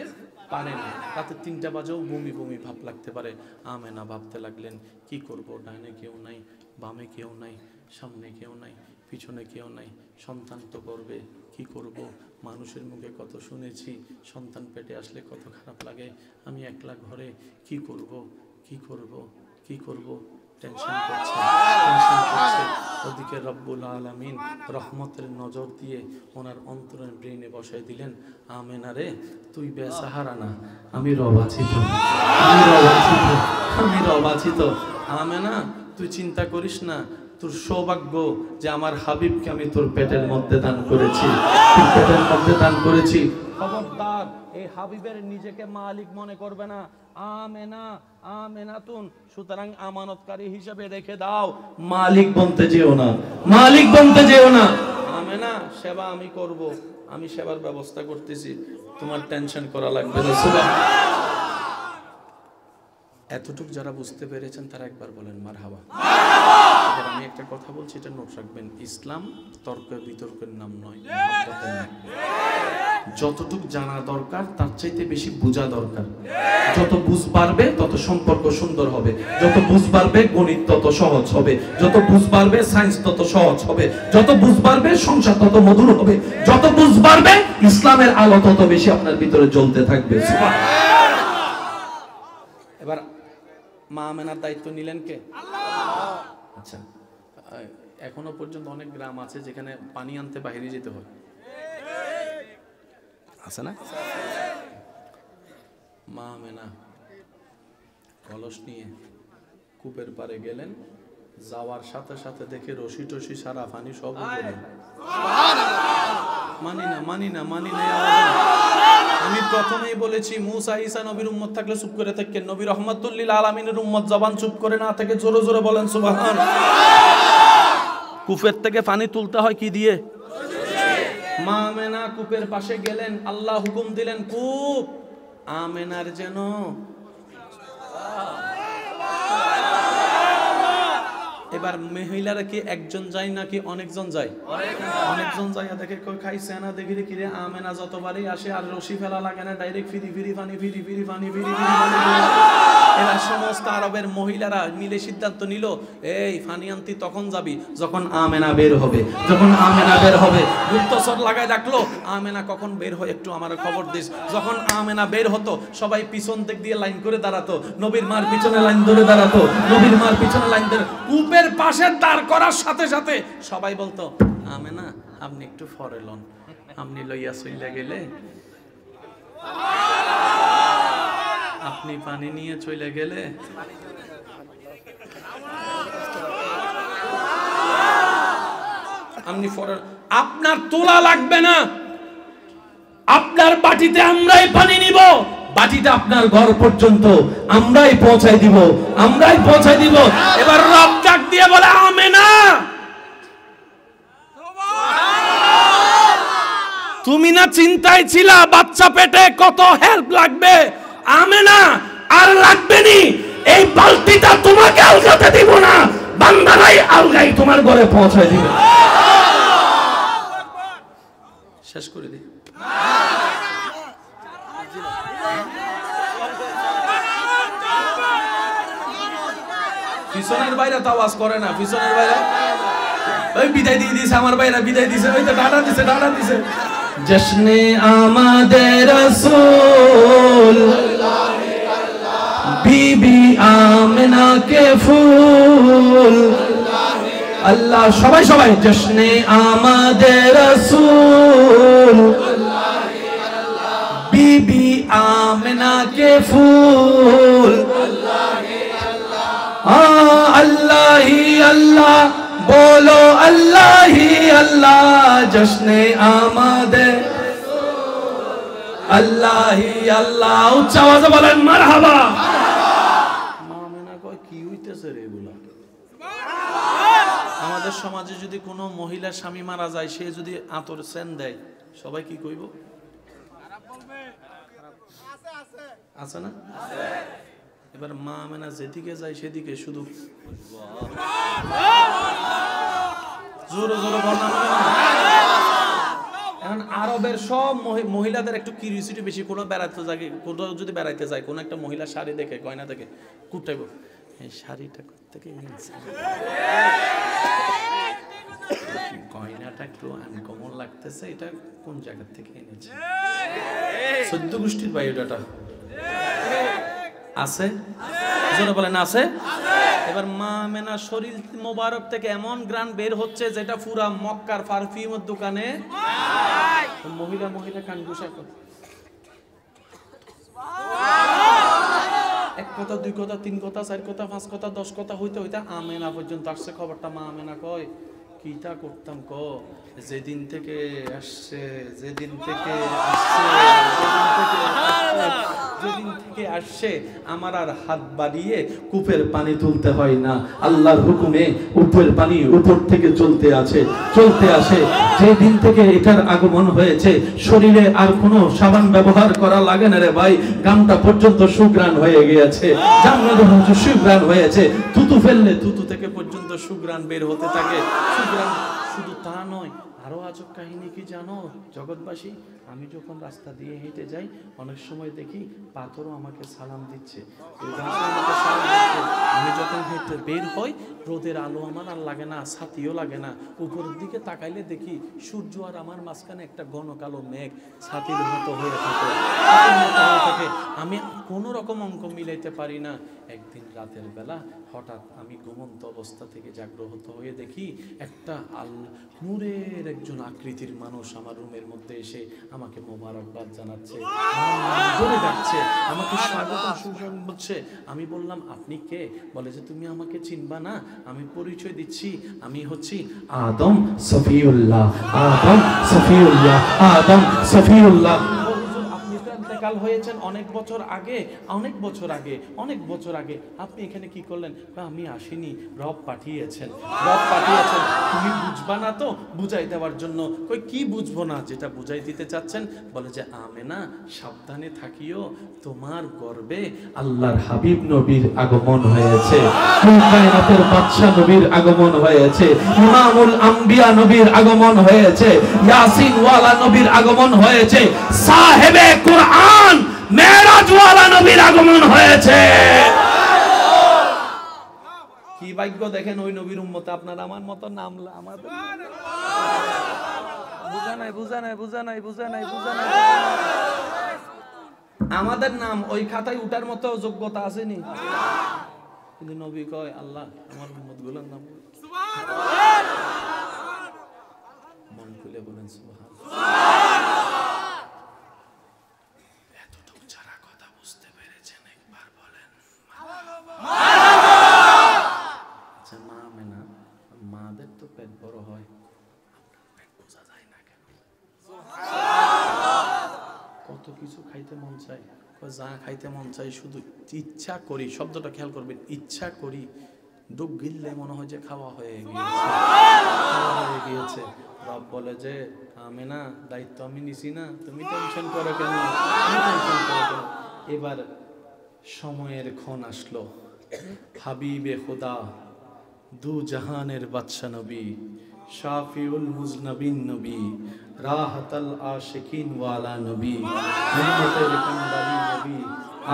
পারে না। রাতে 3টা বাজেও বমি বমি ভাব লাগতে পারে। আমেনা ভাবতে লাগলেন কি করব? ডাইনে কেউ নাই, বামে কেউ নাই, সামনে কেউ নাই, পিছনে কেউ নাই, সন্তান তো করবে, কি করব? মানুষের মুখে কত শুনেছি, সন্তান পেটে আসলে কত খারাপ লাগে। আমি একলা ঘরে কি করব? কি করব? কি করব? টেনশন করছে, টেনশন করছে। ওদিকে রব্বুল আলামিন রহমতের নজর দিয়ে ওনার অন্তরের ব্রেনে বসাই দিলেন, আমেনা রে তুই বেসাহারা না, আমি রব আছি তো, আমি রব আছি তো, আমি রব আছি তো। আমেনা তুই চিন্তা করিস না, তোর সৌভাগ্য যে আমার হাবিবকে আমি তোর পেটের মধ্যে দান করেছি, তোর পেটের মধ্যে দান করেছি। খবরদার এই হাবিবের নিজেকে মালিক মনে করবে না। আমেনা আমেনাতুন, সুতরাং আমানতকারী হিসেবে রেখে দাও, মালিক বনতে যেও না, মালিক বনতে যেও না। আমেনা সেবা আমি করব, আমি সেবার ব্যবস্থা করতেছি, তোমার টেনশন করা লাগবে না। সুবহানাল্লাহ। এতটুক যারা বুঝতে পেরেছেন তারা একবার বলেন মারহাবা। এবার আমি একটা কথা বলছি, এটা নোট রাখবেন, ইসলাম তর্ক বিতর্কের নাম নয়, মহব্বতের নাম। যতটুকু জানা দরকার তার চাইতে বেশি বোঝা দরকার। যত বুঝ বাড়বে তত সম্পর্ক সুন্দর হবে, যত বুঝ বাড়বে গণিত তত সহজ হবে, যত বুঝ বাড়বে সায়েন্স তত সহজ হবে, যত বুঝ বাড়বে সংসার তত মধুর হবে, যত বুঝ বাড়বে ইসলামের আলো তত বেশি আপনার ভিতরে জ্বলতে থাকবে। এবার মা আমেনার দায়িত্ব নিলেন কে? আল্লাহ। আচ্ছা, এখনো পর্যন্ত অনেক গ্রাম আছে যেখানে পানি আনতে বাইরে যেতে হয়, আছে না? মা আমেনা কলস নিয়ে কূপের পারে গেলেন, যাওয়ার সাথে সাথে দেখে রশি টসি সারা পানি সব মানি না মানি না মানি না। আমি প্রথমেই বলেছি মুসা ঈসা নবীর উম্মত থাকলে চুপ করে থাকেন, নবী রহমাতুল লিল আলামিনের উম্মত জবান চুপ করে না থেকে জোরে জোরে বলেন সুবহান। কূপের থেকে পানি তুলতে হয় কি দিয়ে? মা আমেনা কূপের পাশে গেলেন, আল্লাহ হুকুম দিলেন কূপ আমেনার যেন এবার মহিলারা কি একজন যায় নাকি অনেকজন যায়? অনেকজন যায়। দেখে কই খাইছে না, দেখি রে কিরে আমেনা যতবারই আসে আর রশি ফেলা লাগে না, ডাইরেক্ট ফিরি ফিরি পানি ফিরি ফিরি পানি ফিরি ফিরি পানি। এরা সমস্ত আরবের মহিলারা মিলে সিদ্ধান্ত নিল, এই ফানি আনতি তখন যাবি যখন আমেনা বের হবে। যখন আমেনা বের হবে গুপ্তচর লাগায় রাখলো, আমেনা কখন বের হয় একটু আমার খবর দিস। যখন আমেনা বের হতো সবাই পিছন দিক দিয়ে লাইন করে দাঁড়াতো, নবীর মার পিছনে লাইন ধরে দাঁড়াতো, নবীর মার পিছনে লাইন ধরে কূপের পাশে দাঁড় করার সাথে সাথে সবাই বলতো আমেনা আপনি একটু ফরে লন, আপনি লইয়া চইলা গেলে আপনি পানি নিয়ে চলে গেলে আপনি ফরে আপনার তোলা লাগবে না, আপনার বাটিতে আমরাই পানি নিব, বাটিটা আপনার ঘর পর্যন্ত আমরাই পৌঁছাই দিব, আমরাই পৌঁছাই দিব। এবার রব ডাক দিয়ে বলে আমেনা তুমি না চিন্তায় ছিলা বাচ্চা পেটে কত হেল্প লাগবে, আমেনা আর লাগবে নি, এই বালতিটা তোমাকে আলগাতে দিব না, বান্দারাই আলগাই তোমার ঘরে পৌঁছাই দিবে। শেষ করে দিই। পিছনের বাইরে তো আওয়াজ করে না, পিছনের বাইরে ওই বিদায় দিয়ে দিছে, আমার বাইরে বিদায় দিছে, ওই তো ডাটা দিছে ডাটা দিছে। জশ্নে আমাদের রাসূল বিবি আমেনা কে ফুল, আল্লাহ সবাই সবাই জশ্নে আমাদের রাসূল বিবি আমেনা কে ফুল, अल्लाह ही अल्लाह बोलो अल्लाह ही अल्लाह जश्ने आमदे अल्लाह ही अल्लाह उच्च आवाज़े बोलें मरहबा। মামেনা কয় কি হইতেছে রে এগুলা? আমাদের সমাজে যদি কোনো মহিলা স্বামী মারা যায়, সে যদি আতর সেন দেয় সবাই কি কইব? খারাপ বলবে। আছে না? এবার মা আমেনা যেদিকে যায় সেদিকে শুধু জোরে জোরে বলনা। এখন আরবের সব মহিলাদের একটু কিউরিওসিটি বেশি, কোনো বেড়াতে যায়, কোথাও যদি বেড়াইতে যায় কোনো একটা মহিলা শাড়ি দেখে গয়না দেখে কুটাইব, এই শাড়িটা থেকে গয়নাটা একটু আনকমন লাগতেছে, এটা কোন জায়গা থেকে এনেছে? 14 গোষ্ঠীর বায়োডাটা আছে, জোরে বলেন আছে। এবার মা আমেনার শরীর মোবারক থেকে এমন গ্রান বের হচ্ছে যেটা পুরা মক্কার পারফিউমের দোকানে মহিলা মহিলা কান ঘুষা করে। এক কথা, দুই কথা, তিন কথা, চার কথা, পাঁচ কথা, 10 কথা হইতে হইতে আমেনা পর্যন্ত আসছে খবরটা। মা আমেনা কয় কিটা করতাম ক, যেদিন থেকে আসছে যেদিন থেকে আসছে আমার আর হাত বাড়িয়ে কূপের পানি তুলতে হয় না, আল্লাহর হুকুমে কূপের পানি উপর থেকে চলতে আসে। যেদিন থেকে এটার আগমন হয়েছে শরীরে আর কোনো সাবান ব্যবহার করা লাগে না রে ভাই, গামটা পর্যন্ত সুগ্রাণ হয়ে গিয়েছে, জান্নাতের সুগ্রাণ হয়েছে, থুতু ফেললে থুতু থেকে পর্যন্ত সুগ্রাণ বের হতে থাকে। সুগ্রাণ শুধু তা নয়, আরো আজব কাহিনী কি জানো জগৎবাসী, আমি যখন রাস্তা দিয়ে হেঁটে যাই অনেক সময় দেখি পাথরও আমাকে সালাম দিচ্ছে, এই গাছও আমাকে সালাম দিচ্ছে। আমি যখন হেঁটে বের হই রোদের আলো আমার আর লাগে না, ছাতিও লাগে না, উপরের দিকে তাকাইলে দেখি সূর্য আর আমার মাঝখানে একটা ঘন কালো মেঘ ছাতির মতো হয়ে থাকে, আমি কোনো রকম অঙ্ক মিলাইতে পারি না। একদিন রাতের বেলা হঠাৎ আমি ঘুমন্ত অবস্থা থেকে জাগ্রত হয়ে দেখি একটা নূরের একজন আকৃতির মানুষ আমার রুমের মধ্যে এসে আমাকে মোবারকবাদ জানাচ্ছে, ধরে ডাকছে, আমাকে স্বাগত সুসংবাদ বলছে। আমি বললাম আপনি কে? বলে যে তুমি আমাকে চিনবা না, আমি পরিচয় দিচ্ছি, আমি হচ্ছি আদম সফিউল্লাহ, আদম সফিউল্লাহ, আদম সফিউল্লাহ। কাল হয়েছেন অনেক বছর আগে, অনেক বছর আগে, অনেক বছর আগে। আপনি এখানে কি করলেন? আমি আসিনি, রব পাঠিয়েছেন, রব পাঠিয়েছেন। তুমি বুঝবা না তো বুঝাই দেওয়ার জন্য। কই কি বুঝবো না? যেটা বুঝাই দিতে চাচ্ছেন। বলে যে আমেনা সাবধানে থাকিও, তোমার গর্বে আল্লাহর হাবিব নবীর আগমন হয়েছে, কায়নাতের বাদশা নবীর আগমন হয়েছে, ইমামুল আম্বিয়া নবীর আগমন হয়েছে, ইয়াসিন ওয়ালা নবীর আগমন হয়েছে, সাহেবে কুরআন মেরাজ ওয়ালা নবীর আগমন হয়েছে। কি ভাগ্য দেখেন ওই নবীর উম্মতে আপনার আমার মত নাম। আমাদের আমাদের নাম ওই খাতায় উঠার মতো যোগ্যতা আসেনি, কিন্তু নবী কয় আল্লাহ আমার উম্মত গুলোর নাম। মন খুলে বলেন সুবহানাল্লাহ। এতটুকু যারা কথা বুঝতে পেরেছেন একবার বলেন আচ্ছা মা মেনা, মাদের তো পেট বড় হয়, পেট বোঝা যায় না কেন? কত কিছু খাইতে মন চায়, যা খাইতে মন চাই শুধু ইচ্ছা করি, শব্দটা খেয়াল করবেন, ইচ্ছা করি, ডুব গিললে মনে হয় যে খাওয়া হয়ে গিয়েছে। রব বলে যে আমেনা দায়িত্ব আমি নিছি না, তুমি টেনশন করো কেন? এবার সময়ের ক্ষণ আসলো, হাবিবে খুদা দু জাহানের বাদশা নবী, শাফিউল মুজনবিন নবী, রাহাতাল আশিকিন ওয়ালা নবী, উম্মতের কান্ডারি নবী,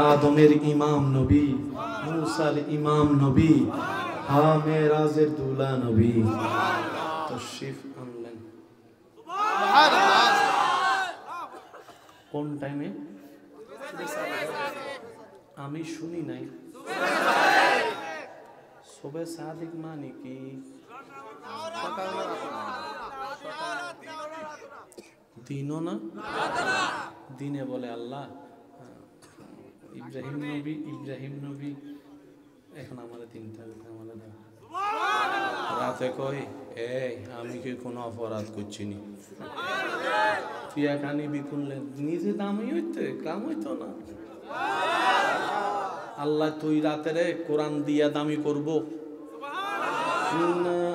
আদমের ইমাম নবী, মুসার ইমাম নবী, মেরাজের দুলা নবী তশরিফ আনলেন। কোন টাইমে? আমি শুনি নাই। সুবে সাদিক মানে কি? দিনও না, দিনে বলে আল্লাহ ইব্রাহিম নবী এখন আমাদের তিনটা আমাদের রাতে কই এই আমি কি কোনো অপরাধ করছি নি? পিয়া কানি বিকুনলে নিজে দামই হইতে কাম হইতো না। আল্লাহ তুই রাতে রে কোরআন দিয়া দামি করবো।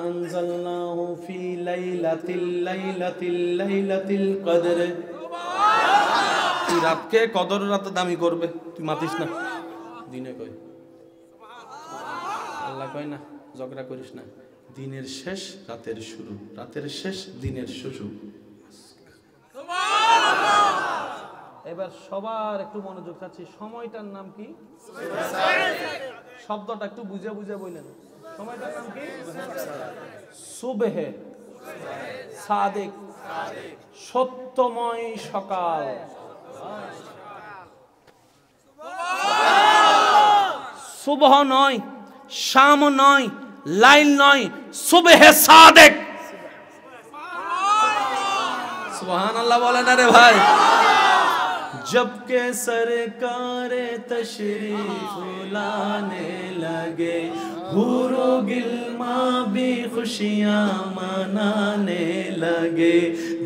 আনজালনাহু ফি লাইলাতিল কদর। তুই রাতকে কদর রাতে দামি করবে, তুই মাতিস না। দিনে কই আল্লাহ কয় না ঝগড়া করিস না, দিনের শেষ রাতের শুরু, রাতের শেষ দিনের শুরু। এবার সবার একটু মনোযোগ চাচ্ছি, সময়টার নাম কি? শব্দটা একটু বুঝে বুঝে বললেন। সময়টার নাম কি? সুবহে সাদিক, সত্যময় সকাল। সুবহ নয়, শাম নয়, লাইল নয়, সুবহে সাদিক। সুবহানাল্লাহ বলেন রে ভাই। जब के सरकार तशरीफ लाने लगे, हुरो गिल्मा भी खुशियाँ मनाने लगे।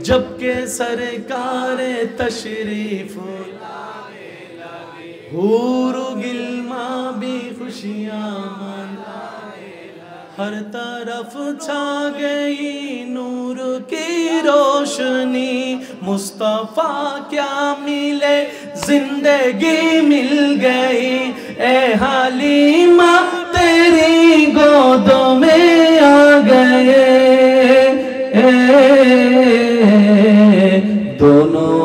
जब के सरकार तशरीफ लाने लगे, हुरो गिल्मा भी खुशियाँ मनाने लगे। हर तरफ छा गई नूर की रोशनी, मुस्तफा क्या मिले जिंदगी मिल गई। ए हालिमा तेरी गोदों में आ गए।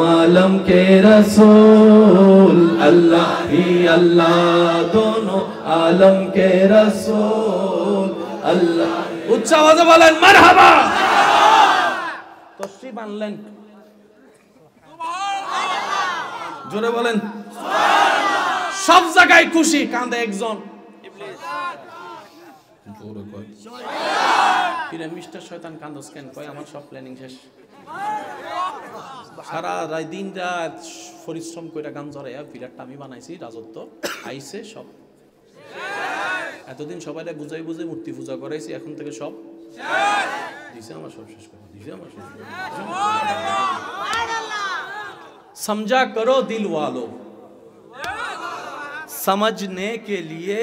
आलम के रसूल अल्लाह ही अल्लाह दोनों आलम के रसूल अल्लाह उच्च आवाज़े बोलें मरहबा तस्बीह बांधलें जोरे बोलें सब जगह खुशी कांदे একজন জোরে কয় ফিরে মিস্টার শয়তান কান্দস কেন কয় আমার সব প্ল্যানিং শেষ সারা রাত দিন রাত পরিশ্রম কইরা গান জড়াইয়া বিরাট আমি বানাইছি রাজত্ব আইছে সব এতদিন সবাইরে বুঝাই বুঝাই মূর্তি পূজা করাইছি এখন থেকে সব দিছে আমার সব শেষ করে দিছে আমার শেষ করে समझा करो दिल वालों समझने के लिए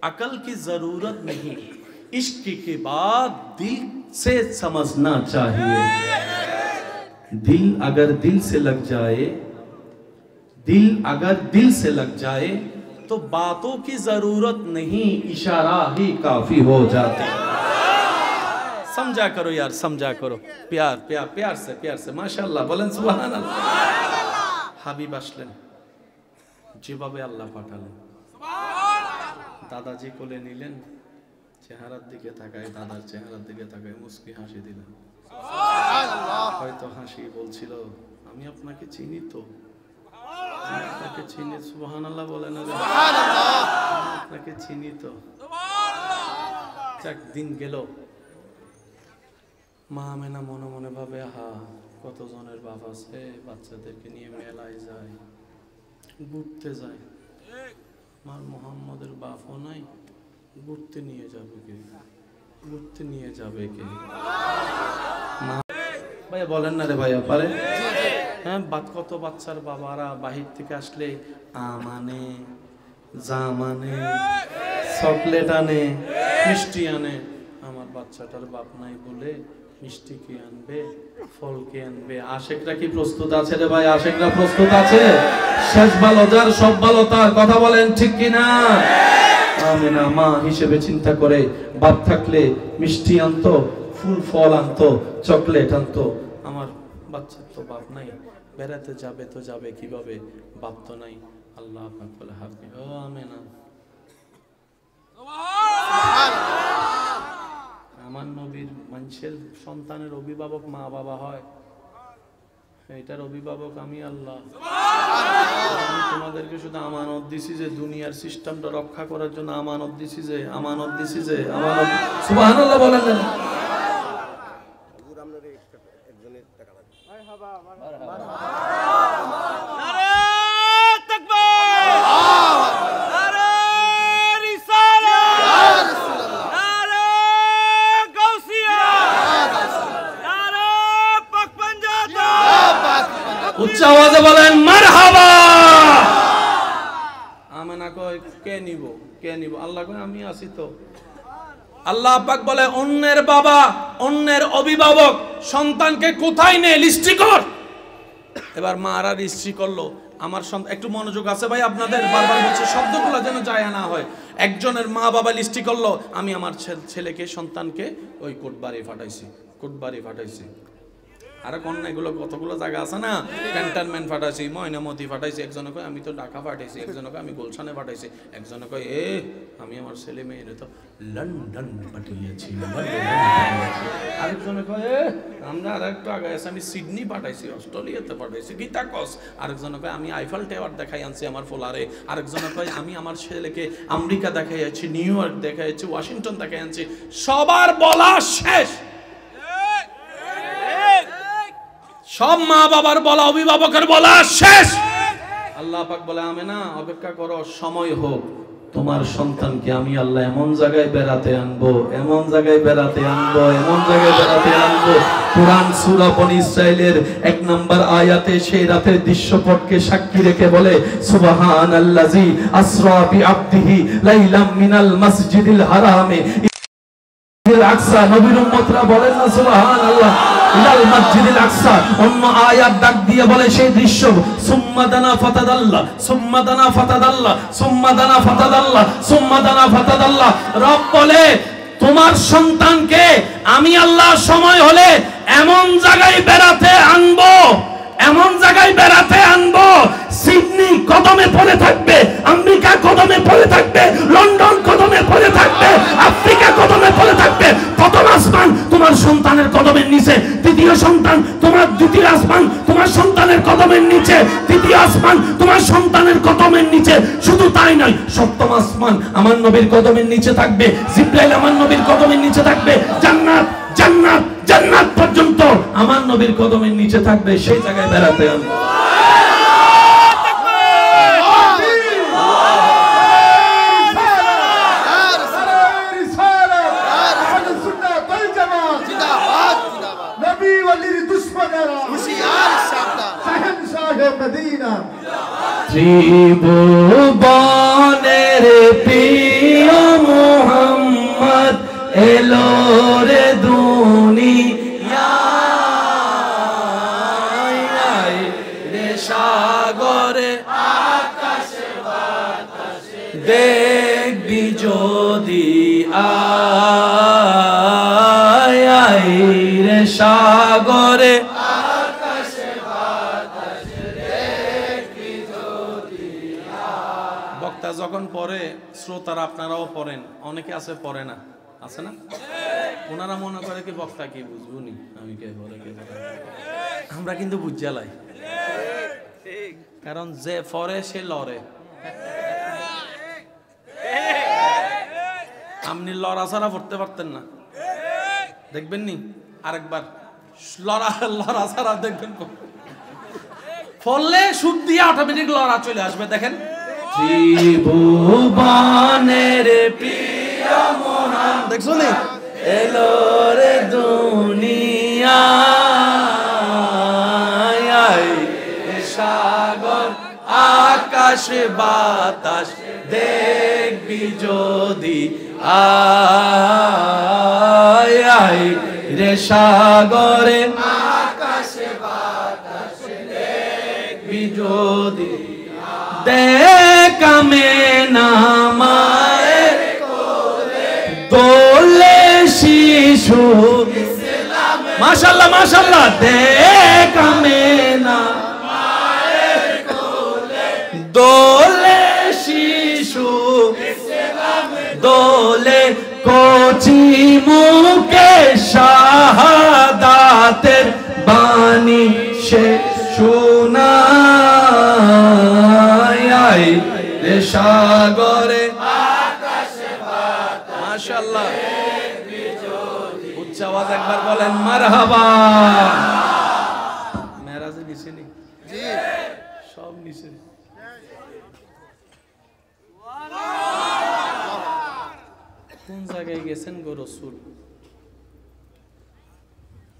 अकल की जरूरत नहीं इश्क के बाद दिल से समझना चाहिए दिल अगर दिल से लग जाए दिल अगर दिल से लग जाए तो बातों की जरूरत नहीं इशारा ही काफी हो जाते समझा करो यार समझा करो प्यार प्यार प्यार से माशाल्लाह बोलें सुभान अल्लाह হাবিব আসলেন যেভাবে আল্লাহ পাঠালেন দাদাজি কোলে নিলেন চেহারার দিকে তাকায় দাদার চেহারার দিকে তাকায় মুস্কি হাসি দিলেন হয়তো হাসি বলছিল আমি আপনাকে চিনি তো আপনাকে চিনি সুবহানাল্লাহ বলেন আপনাকে চিনি তো দিন গেল মা আমেনা মনে মনে ভাবে হা কতজনের বাপ আছে বাচ্চাদেরকে নিয়ে মেলায় যায় ঘুরতে যায় আমার মোহাম্মদের বাপও নাই ঘুরতে নিয়ে যাবে কে ঘুরতে নিয়ে যাবে কে ভাইয়া বলেন না রে ভাইয়া পারে হ্যাঁ কত বাচ্চার বাবারা বাহির থেকে আসলে আমানে জামানে চকলেট আনে মিষ্টি আনে আমার বাচ্চাটার বাপ নাই বলে মিষ্টি কি আনবে ফল কি আনবে আশিকরা কি প্রস্তুত আছে রে ভাই আশিকরা প্রস্তুত আছে শেষ ভালো যার সব ভালো তার কথা বলেন ঠিক কি না আমিনা মা হিসেবে চিন্তা করে বাপ থাকলে মিষ্টি আনতো ফুল ফল আনতো চকলেট আনতো আমার বাচ্চার তো বাপ নাই বেড়াতে যাবে তো যাবে কিভাবে বাপ তো নাই আল্লাহ পাক বলে হাবি ও আমিনা আমার নবীর মানুষের সন্তানের অভিভাবক মা বাবা হয় এটার অভিভাবক আমি আল্লাহ আমি তোমাদেরকে শুধু আমানত দিছি যে দুনিয়ার সিস্টেমটা রক্ষা করার জন্য আমানত দিছি যে আমানত সুবহানাল্লাহ বলেন না হুজুর আপনাদের একজনের টাকা লাগবে মারহাবা নারে তাকবীর নারে রিসালাত নারে গাউসিয়া নারে পাক পাঞ্জাতা উচ্চ আওয়াজে বলেন মারহাবা আমেনা কয় কে নিব আল্লাহ কয় আমি আছি তো আল্লাহ পাক বলে অন্যের বাবা অন্যের অভিভাবক সন্তানকে কোথায় নে লিস্টি কর এবার মারা লিস্টি করলো আমার সন্তান একটু মনোযোগ আছে ভাই আপনাদের বারবার বলছে শব্দগুলো যেন যায় না হয় একজনের মা বাবা লিস্টি করলো আমি আমার ছেলেকে সন্তানকে ওই কোটবাড়ি ফাটাইছি আর কন্যা এগুলো কতগুলো জায়গা আছে না ক্যান্টনমেন্ট ফাটাইছি ময়নামতি ফাটাইছি একজনে কয় আমি তো ঢাকা ফাটাইছি একজনে কয় আমি গুলশানে ফাটাইছি একজনে কয় আমি আমার ছেলে মেয়েরে তো লন্ডন পাঠিয়েছি আরেকজনে কয় আমরা আর একটু আগে আছে আমি সিডনি পাঠাইছি অস্ট্রেলিয়াতে পাঠাইছি গীতা কস আরেকজনে কয় আমি আইফেল টাওয়ার দেখাই আনছি আমার ফোলারে আরেকজনে কয় আমি আমার ছেলেকে আমেরিকা দেখাই আছি নিউ ইয়র্ক দেখাই আছি ওয়াশিংটন দেখাই আনছি সবার বলা শেষ সব মা বাবার বলা অভিভাবকের বলা শেষ আল্লাহ পাক বলে আমেনা অপেক্ষা করো সময় হোক তোমার সন্তানকে আমি আল্লাহ এমন জায়গায় বেড়াতে আনবো কুরআন সূরা বনী ইসরাইলের 1 নম্বর আয়াতে সেই রাতের দৃশ্যপটকে সাক্ষী রেখে বলে সুবহানাল্লাযী আসরা বিআবদিহি লাইলাম মিনাল মাসজিদিল হারামে ইলাল আকসা নবীর উম্মতরা বলেন না সুবহানাল্লাহ ইলাল মাসজিদিল আকসা অন্য আয়াত ডাক দিয়ে বলে সেই দৃশ্য সুম্মা দানা ফাতাদাল্লাহ রব বলে তোমার সন্তানকে আমি আল্লাহ সময় হলে এমন জায়গায় বেড়াতে আনবো এমন জায়গায় বেড়াতে আনবো, সিডনি কদমে পড়ে থাকবে, আমেরিকা কদমে পড়ে থাকবে, লন্ডন কদমে পড়ে থাকবে, আফ্রিকা কদমে পড়ে থাকবে। প্রথম আসমান তোমার সন্তানের কদমের নিচে, দ্বিতীয় সন্তান তোমার দ্বিতীয় আসমান তোমার সন্তানের কদমের নিচে, তৃতীয় আসমান তোমার সন্তানের কদমের নিচে। শুধু তাই নয়, সপ্তম আসমান আমার নবীর কদমের নিচে থাকবে, জিবরাইল আমার নবীর কদমের নিচে থাকবে, জান্নাত জান্নাত জান্নাত পর্যন্ত আমার নবীর কদমের নিচে থাকবে। সেই জায়গায় বেড়াতে আনবো। ত্রিভুবনের প্রিয় মুহাম্মদ এলো রে দুনিয়ায়, রে সাগরে আকাশে বাতাসে দেখবি যদি আয় রে সাগরে আকাশে বাতাসে দেখবি যদি। বক্তা যখন পড়ে শ্রোতারা আপনারাও পড়েন, অনেকে আছে পড়ে না, আছে না? ওনারা মনে করে কি বক্তা কি বুঝবো নি আমি কে বলে কে বলে। আমরা কিন্তু বুঝালাই, কারণ যে পড়ে সে লড়ে। আপনি লড়া ছাড়া পড়তে পারতেন না, দেখবেন নি আরেকবার লড়া ছাড়া দেখবেন, ফলে সুর দিয়ে অটোমেটিক লড়া চলে আসবে। দেখেন, ত্রিভুবনের প্রিয় মহান, দেখছো নি এলো রে দুনিয়ায়, সাগর আকাশ বাতাস দেখবি যদি আয় রে সাগরে আকাশ বাতাস দেখবি যদি। দেখামে নামায়ের দোলে শিশু, মাশাআল্লাহ মাশাআল্লাহ, দেখামে নামায়ের দোলে শিশু, দোলে কচি মুখে শাহাদাতের বাণী সে শোনায় রে সাগরে আকাশে বাতাসে। মাশাআল্লাহ, উচ্চ আওয়াজ একবার বলেন মারহাবা। মেরাজে নিচে নি, সব নিচে। কোন জায়গায় গেছেন গো রাসূল?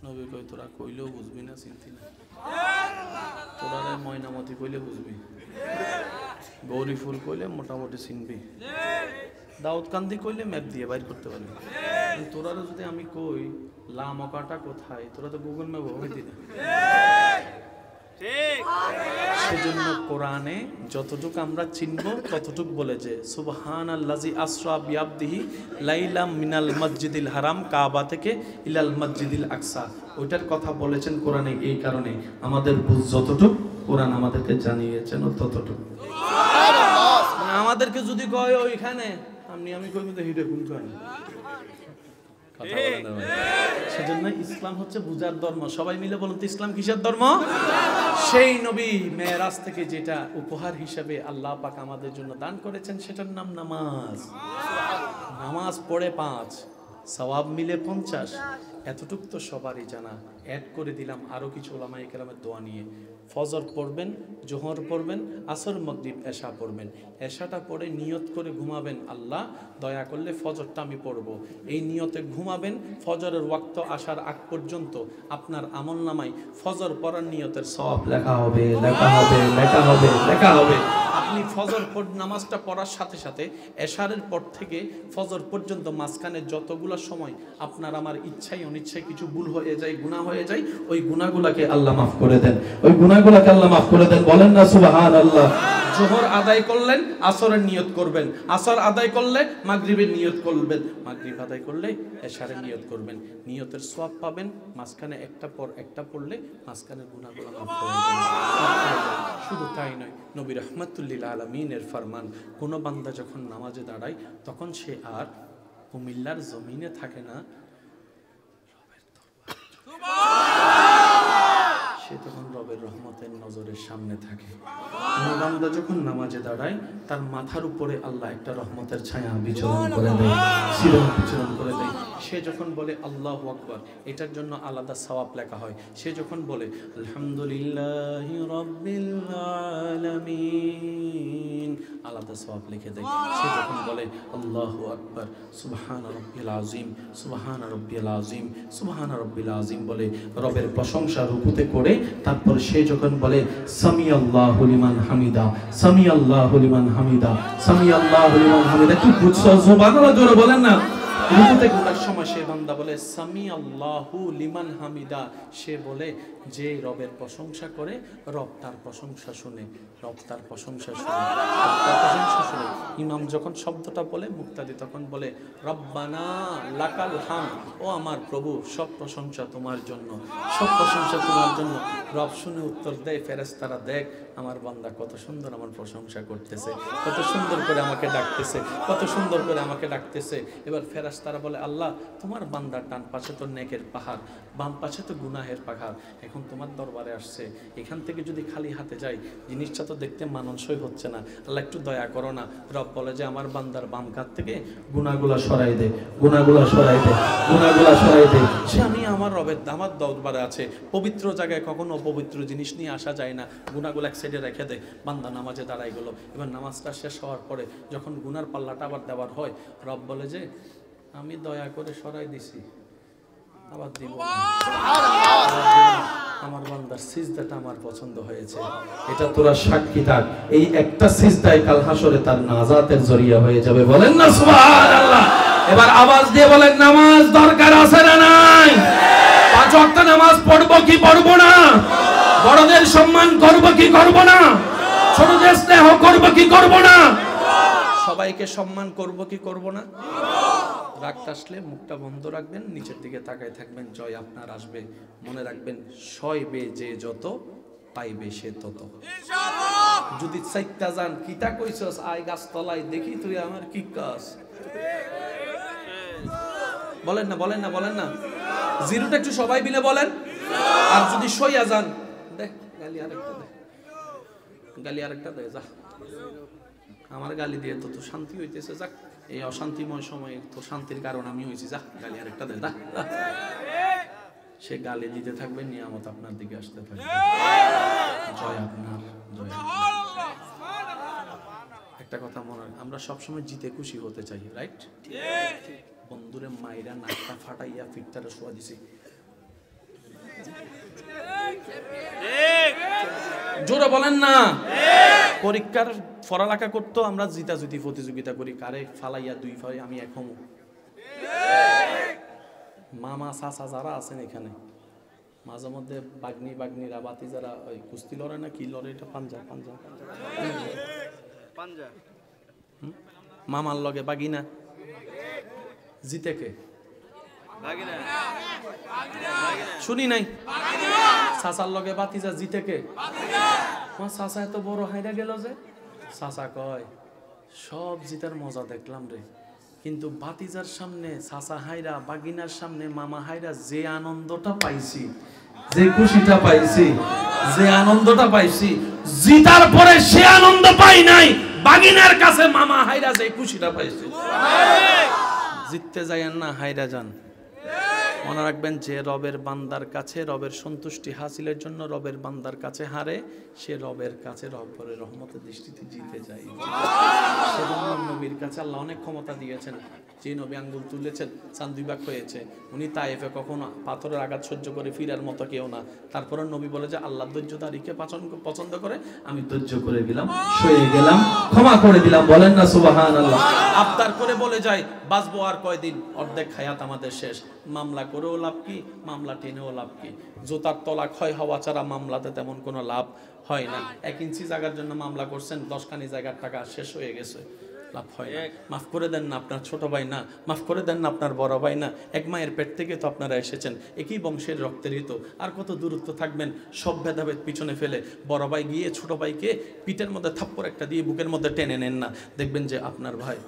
নবী কই তোরা কইলেও বুঝবি না, চিন্তি না, তোরা ময়নামতি কইলে বুঝবি, গৌরী ফুল কইলে মোটামুটি চিনবি, দাউদ কান্দি কইলে ম্যাপ দিয়ে বাইর করতে পারবি। তোরা যদি আমি কই লামকাটা কোথায়, তোরা তো গুগল ম্যাপ হইতি না। সেজন্য কোরআনে যতটুকু আমরা চিনব ততটুকু বলেছে, সুবহানাল্লাযী আসরা বিআবদিহি লাইলাম মিনাল মসজিদিল হারাম, কাবা থেকে ইলাল মসজিদিল আকসা। ওইটার কথা বলেছেন কোরআনে, এই কারণে আমাদের বুঝ যতটুকু কোরআন আমাদেরকে জানিয়েছেন ততটুকু। আমাদেরকে যদি কয় ওইখানে, আমি কইব তো হিডে কোন কোন। সেজন্য ইসলাম হচ্ছে বুঝার ধর্ম। সবাই মিলে বলুন তো ইসলাম কিসের ধর্ম? সেই নবী মেরাজ থেকে যেটা উপহার হিসেবে আল্লাহ পাক আমাদের জন্য দান করেছেন সেটার নাম নামাজ। নামাজ পড়ে 5, সওয়াব মিলে 50। এতটুক তো সবারই জানা। অ্যাড করে দিলাম আরো কিছু ওলামায়ে কেরামের দোয়া নিয়ে। ফজর পড়বেন, জোহর পড়বেন, আসর, মাগরিব, এশা পড়বেন। এশাটা পড়ে নিয়ত করে ঘুমাবেন, আল্লাহ দয়া করলে ফজরটা আমি পড়ব। এই নিয়তে ঘুমাবেন। ফজরের ওয়াক্ত আসার আগ পর্যন্ত আপনার আমলনামায় ফজর পড়ার নিয়তের সওয়াব লেখা হবে, লেখা হবে, লেখা হবে, লেখা হবে। আপনি ফজর নামাজটা পড়ার সাথে সাথে এশারের পর থেকে ফজর পর্যন্ত মাঝখানে যতগুলো সময় আপনার আমার ইচ্ছায় অনিচ্ছায় কিছু ভুল হয়ে যায়, গুনাহ হয়ে যায়, ওই গুনাহগুলোকে আল্লাহ মাফ করে দেন, ওই গুনাহগুলোকে আল্লাহ মাফ করে দেন। বলেন না সুবহানাল্লাহ। জোহর আদায় করলেন, আসরের নিয়ত করবেন, আসর আদায় করলে মাগরিবের নিয়ত করবেন, মাগরিব আদায় করলে এশারের নিয়ত করবেন, নিয়তের সওয়াব পাবেন। মাঝখানে একটা পর একটা পড়লে মাঝখানের গুনাহগুলো মাফ হয়ে যাবে। শুধু তাই নয়, নবী রাহমাতুল লিল আলামিনের ফরমান, কোন বান্দা যখন নামাজে দাঁড়ায় তখন সে আর কুমিল্লার জমিনে থাকে না, সে তখন রবের রহমতের নজরের সামনে থাকে। কোন বান্দা যখন নামাজে দাঁড়ায় তার মাথার উপরে আল্লাহ একটা রহমতের ছায়া বিচরণ করে দেয়, বিচরণ করে দেয়। সে যখন বলে আল্লাহু আকবার, এটার জন্য আলাদা সওয়াব লেখা হয়। সে যখন বলে আলহামদুলিল্লাহি রাব্বিল আলামিন, আলাদা সওয়াব লিখে দেয়। সে যখন বলে আল্লাহু আকবার, সুবহান রাব্বিল আযীম, সুবহান রাব্বিল আযীম, সুবহান রাব্বিল আযীম বলে রবের প্রশংসা রুকুতে করে, তারপর সে যখন বলে সামি আল্লাহু লিমান হামিদা, সামি আল্লাহু লিমান হামিদা, সামি আল্লাহু লিমান হামিদা, কি বুঝছো? সুবহানাল্লাহ জোরে বলেন না। রুকুতে ওঠার সময় সে বান্দা বলে সামি আল্লাহু লিমান হামিদা, সে বলে যে রবের প্রশংসা করে, রব তার প্রশংসা শুনে, রব তার প্রশংসা শুনে, রব তার প্রশংসা শুনে। ইমাম যখন শব্দটা বলে, মুক্তাদি তখন বলে রব্বানা লাকাল হামদ, ও আমার প্রভু সব প্রশংসা তোমার জন্য, সব প্রশংসা তোমার জন্য। রব শুনে উত্তর দেয়, ফেরেশতারা দেখ আমার বান্দা কত সুন্দর আমার প্রশংসা করতেছে, কত সুন্দর করে আমাকে ডাকতেছে, কত সুন্দর করে আমাকে ডাকতেছে। এবার ফেরেশতারা বলে আল্লাহ তোমার বান্দার ডান পাশে তো নেকের পাহাড়, বাম পাশে তো গুনাহের পাহাড়, এখন তোমার দরবারে আসছে, এখান থেকে যদি খালি হাতে যাই জিনিসটা তো দেখতে মানানসই হচ্ছে না, আল্লাহ একটু দয়া করো না। রব বলে যে আমার বান্দার বাম কাত থেকে গুনাহগুলো সরাই দে, গুনাহগুলো সরাই দে, গুনাহগুলো সরাই দে। সে আমি আমার রবের আমার দরবারে আছে, পবিত্র জায়গায় কখনো অপবিত্র জিনিস নিয়ে আসা যায় না, গুনাহগুলো এক সাইডে রেখে দে। বান্দা নামাজে দাঁড়াই গেল। এবার নামাজটা শেষ হওয়ার পরে যখন গুনার পাল্লাটা আবার দেওয়ার হয়, রব বলে যে আমি দয়া করে সরাই দিছি, আবার দিব না। আমার বান্দার সিজদাটা আমার পছন্দ হয়েছে, এটা তোরা সাক্ষী থাক, এই একটা সিজদায় কাল হাসরে তার নাজাতের জরিয়া হয়ে যাবে। বলেন না সুবহানাল্লাহ। এবার আওয়াজ দিয়ে বলেন নামাজ দরকার আছে না নাই? পাঁচ ওয়াক্ত নামাজ পড়বো কি পড়বো না? বড়দের সম্মান করব কি করব না? ছোটদের স্নেহ করব কি করব না? সবাইকে সম্মান করব কি করব না? রাগটা আসলে মুখটা বন্ধ রাখবেন, নিচের দিকে তাকায় থাকবেন, জয় আপনার আসবে। মনে রাখবেন সইবে যে যত, পাইবে সে তত। যদি চাইতা যান কিতা কইছস আয় গাছতলায় দেখি তুই আমার কি কাজ, বলেন না বলেন না বলেন না। জিরোটা একটু সবাই মিলে বলেন। আর যদি সইয়া যান দেখ গালি আরেকটা দে, গালি আরেকটা দে, যা আমার গালি দিয়ে তো তো শান্তি হইতেছে, যাক এই অশান্তিময় সময়ে তো শান্তির কারণ আমি হয়েছি, যা গালি আরেকটা দে, যা। সে গালি দিতে থাকবে, নিয়ামত আপনার দিকে আসতে থাকবে। জয় আপনার, জয় একটা কথা মনে হয়, আমরা সবসময় জিতে খুশি হতে চাই, রাইট? বন্ধুরে মাইরা নাকটা ফাটাইয়া ফিটটারে শোয়া দিছি, জোরে বলেন না। পরীক্ষার পড়ালেখা করতো, আমরা জিতাজুতি প্রতিযোগিতা করি, কারে ফালাইয়া দুই ফাই আমি এক হমু। মামা চাচা যারা আছেন এখানে, মাঝে মধ্যে বাগনিরা বাতি যারা ওই কুস্তি লড়ে না কি লড়ে, এটা পাঞ্জা মামার লগে বাগিনা জিতে কে শুনি নাই? চাচার লগে বাতিজা জিতে কে? চাচা এত বড় হাইরা গেল যে, চাচা কয় সব জিতার মজা দেখলাম রে, কিন্তু বাতিজার সামনে চাচা হাইরা, বাগিনার সামনে মামা হাইরা যে আনন্দটা পাইছি, যে খুশিটা পাইছি, যে আনন্দটা পাইছি, জিতার পরে সে আনন্দ পাই নাই। বাগিনার কাছে মামা হাইরা যে খুশিটা পাইছি। জিততে যাইয়েন না, হাইরা যান। মনে রাখবেন যে রবের বান্দার কাছে রবের সন্তুষ্টি হাসিলের জন্য রবের বান্দার কাছে হারে, সে রবের কাছে রবের রহমতের দৃষ্টিতে জিতে যায়। সেজন্য নবীর কাছে আল্লাহ অনেক ক্ষমতা দিয়েছেন। যে নবী আঙ্গুল তুলেছেন চান দুই ভাগ হয়েছে, উনি তায়েফে কখনো পাথরের আঘাত সহ্য করে ফিরার মতো কেউ না। তারপরে নবী বলে যে আল্লাহ ধৈর্যধারীকে পছন্দ করে, আমি ধৈর্য করে গেলাম, সয়ে গেলাম, ক্ষমা করে দিলাম। বলেন না সুবহানাল্লাহ। আবদার করে বলে যায় বাঁচবো আর কয়দিন, অর্ধেক হায়াত আমাদের শেষ, মামলা করেও লাভ কি, মামলা টেনেও লাভ কি? জুতার তলা ক্ষয় হওয়া ছাড়া মামলাতে তেমন কোনো লাভ হয় না। 1 ইঞ্চি জায়গার জন্য মামলা করছেন, 10 খানি জায়গার টাকা শেষ হয়ে গেছে, লাভ হয় না। মাফ করে দেন না আপনার ছোট ভাই না, মাফ করে দেন না আপনার বড় ভাই না, এক মায়ের পেট থেকে তো আপনারা এসেছেন, একই বংশের রক্তেরই তো, আর কত দূরত্ব থাকবেন? সব ভেদাভেদ পিছনে ফেলে বড় ভাই গিয়ে ছোট ভাইকে পিঠের মধ্যে থাপ্পড় একটা দিয়ে বুকের মধ্যে টেনে নেন না, দেখবেন যে আপনার ভাই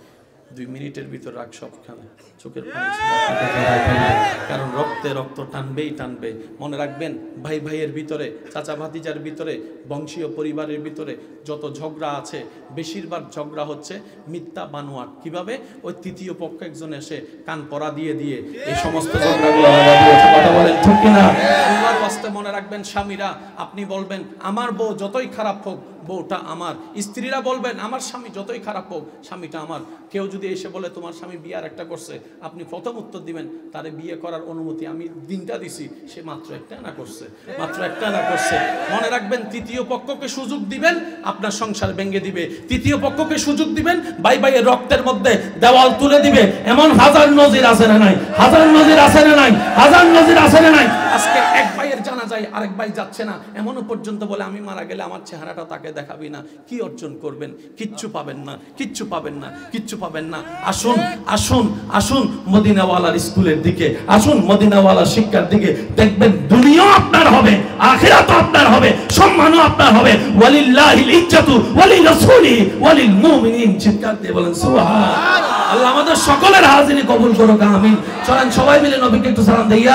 2 মিনিটের ভিতর রাগ সবখানে, চোখের পানি ছেড়ে আপনাকে জড়ায় ফেলবে। কারণ রক্তে রক্ত টানবেই টানবে। মনে রাখবেন, ভাই ভাইয়ের ভিতরে, চাচা ভাতিজার ভিতরে, বংশীয় পরিবারের ভিতরে যত ঝগড়া আছে, বেশিরভাগ ঝগড়া হচ্ছে মিথ্যা বানোয়াট। কিভাবে? ওই তৃতীয় পক্ষ একজন এসে কান পরা দিয়ে দিয়ে এই সমস্ত ঝগড়াগুলো লাগিয়েছে। কথা বলেন ঠিক কিনা? আল্লাহর ওয়াস্তে মনে রাখবেন, স্বামীরা আপনি বলবেন আমার বউ যতই খারাপ হোক বউটা আমার, স্ত্রীরা বলবেন আমার স্বামী যতই খারাপ হোক স্বামীটা আমার। কেউ যদি এসে বলে তোমার স্বামী বিয়ার একটা করছে, আপনি প্রথম উত্তর দিবেন তারে বিয়ে করার অনুমতি আমি দিনটা দিছি, সে মাত্র একটা আনা করছে, মাত্র একটা আনা করছে। মনে রাখবেন, তৃতীয় পক্ষকে সুযোগ দিবেন আপনার সংসার ভেঙে দিবে, তৃতীয় পক্ষকে সুযোগ দিবেন ভাই ভাইয়ের রক্তের মধ্যে দেওয়াল তুলে দিবে। এমন হাজার নজির আছে না নাই? হাজার নজির আছে না নাই? হাজার নজির আছে না নাই? আজকে এক ভাইয়ের জানা যায় আরেক ভাই যাচ্ছে না, এমনও পর্যন্ত বলে আমি মারা গেলে আমার চেহারাটা তাকে দেখাবি না। কি অর্জন করবেন? কিচ্ছু পাবেন না, কিচ্ছু পাবেন না, কিচ্ছু পাবেন না। আসুন আসুন আসুন মদিনাওয়ালার স্কুলের দিকে, আসুন মদিনাওয়ালার শিক্ষার দিকে, দেখবেন দুনিয়াও আপনার হবে, আখিরাতও আপনার হবে, সম্মানও আপনার হবে। ওয়ালিল্লাহিল ইজ্জাতু ওয়ালিরাসূলি ওয়ালিল মুমিনিন। চিৎকার দিয়ে বলেন সুবহানাল্লাহ। আল্লাহ আমাদের সকলের হাজিরি কবুল করুক, আমিন। চলেন সবাই মিলে নবীকে একটু সালাম দেই।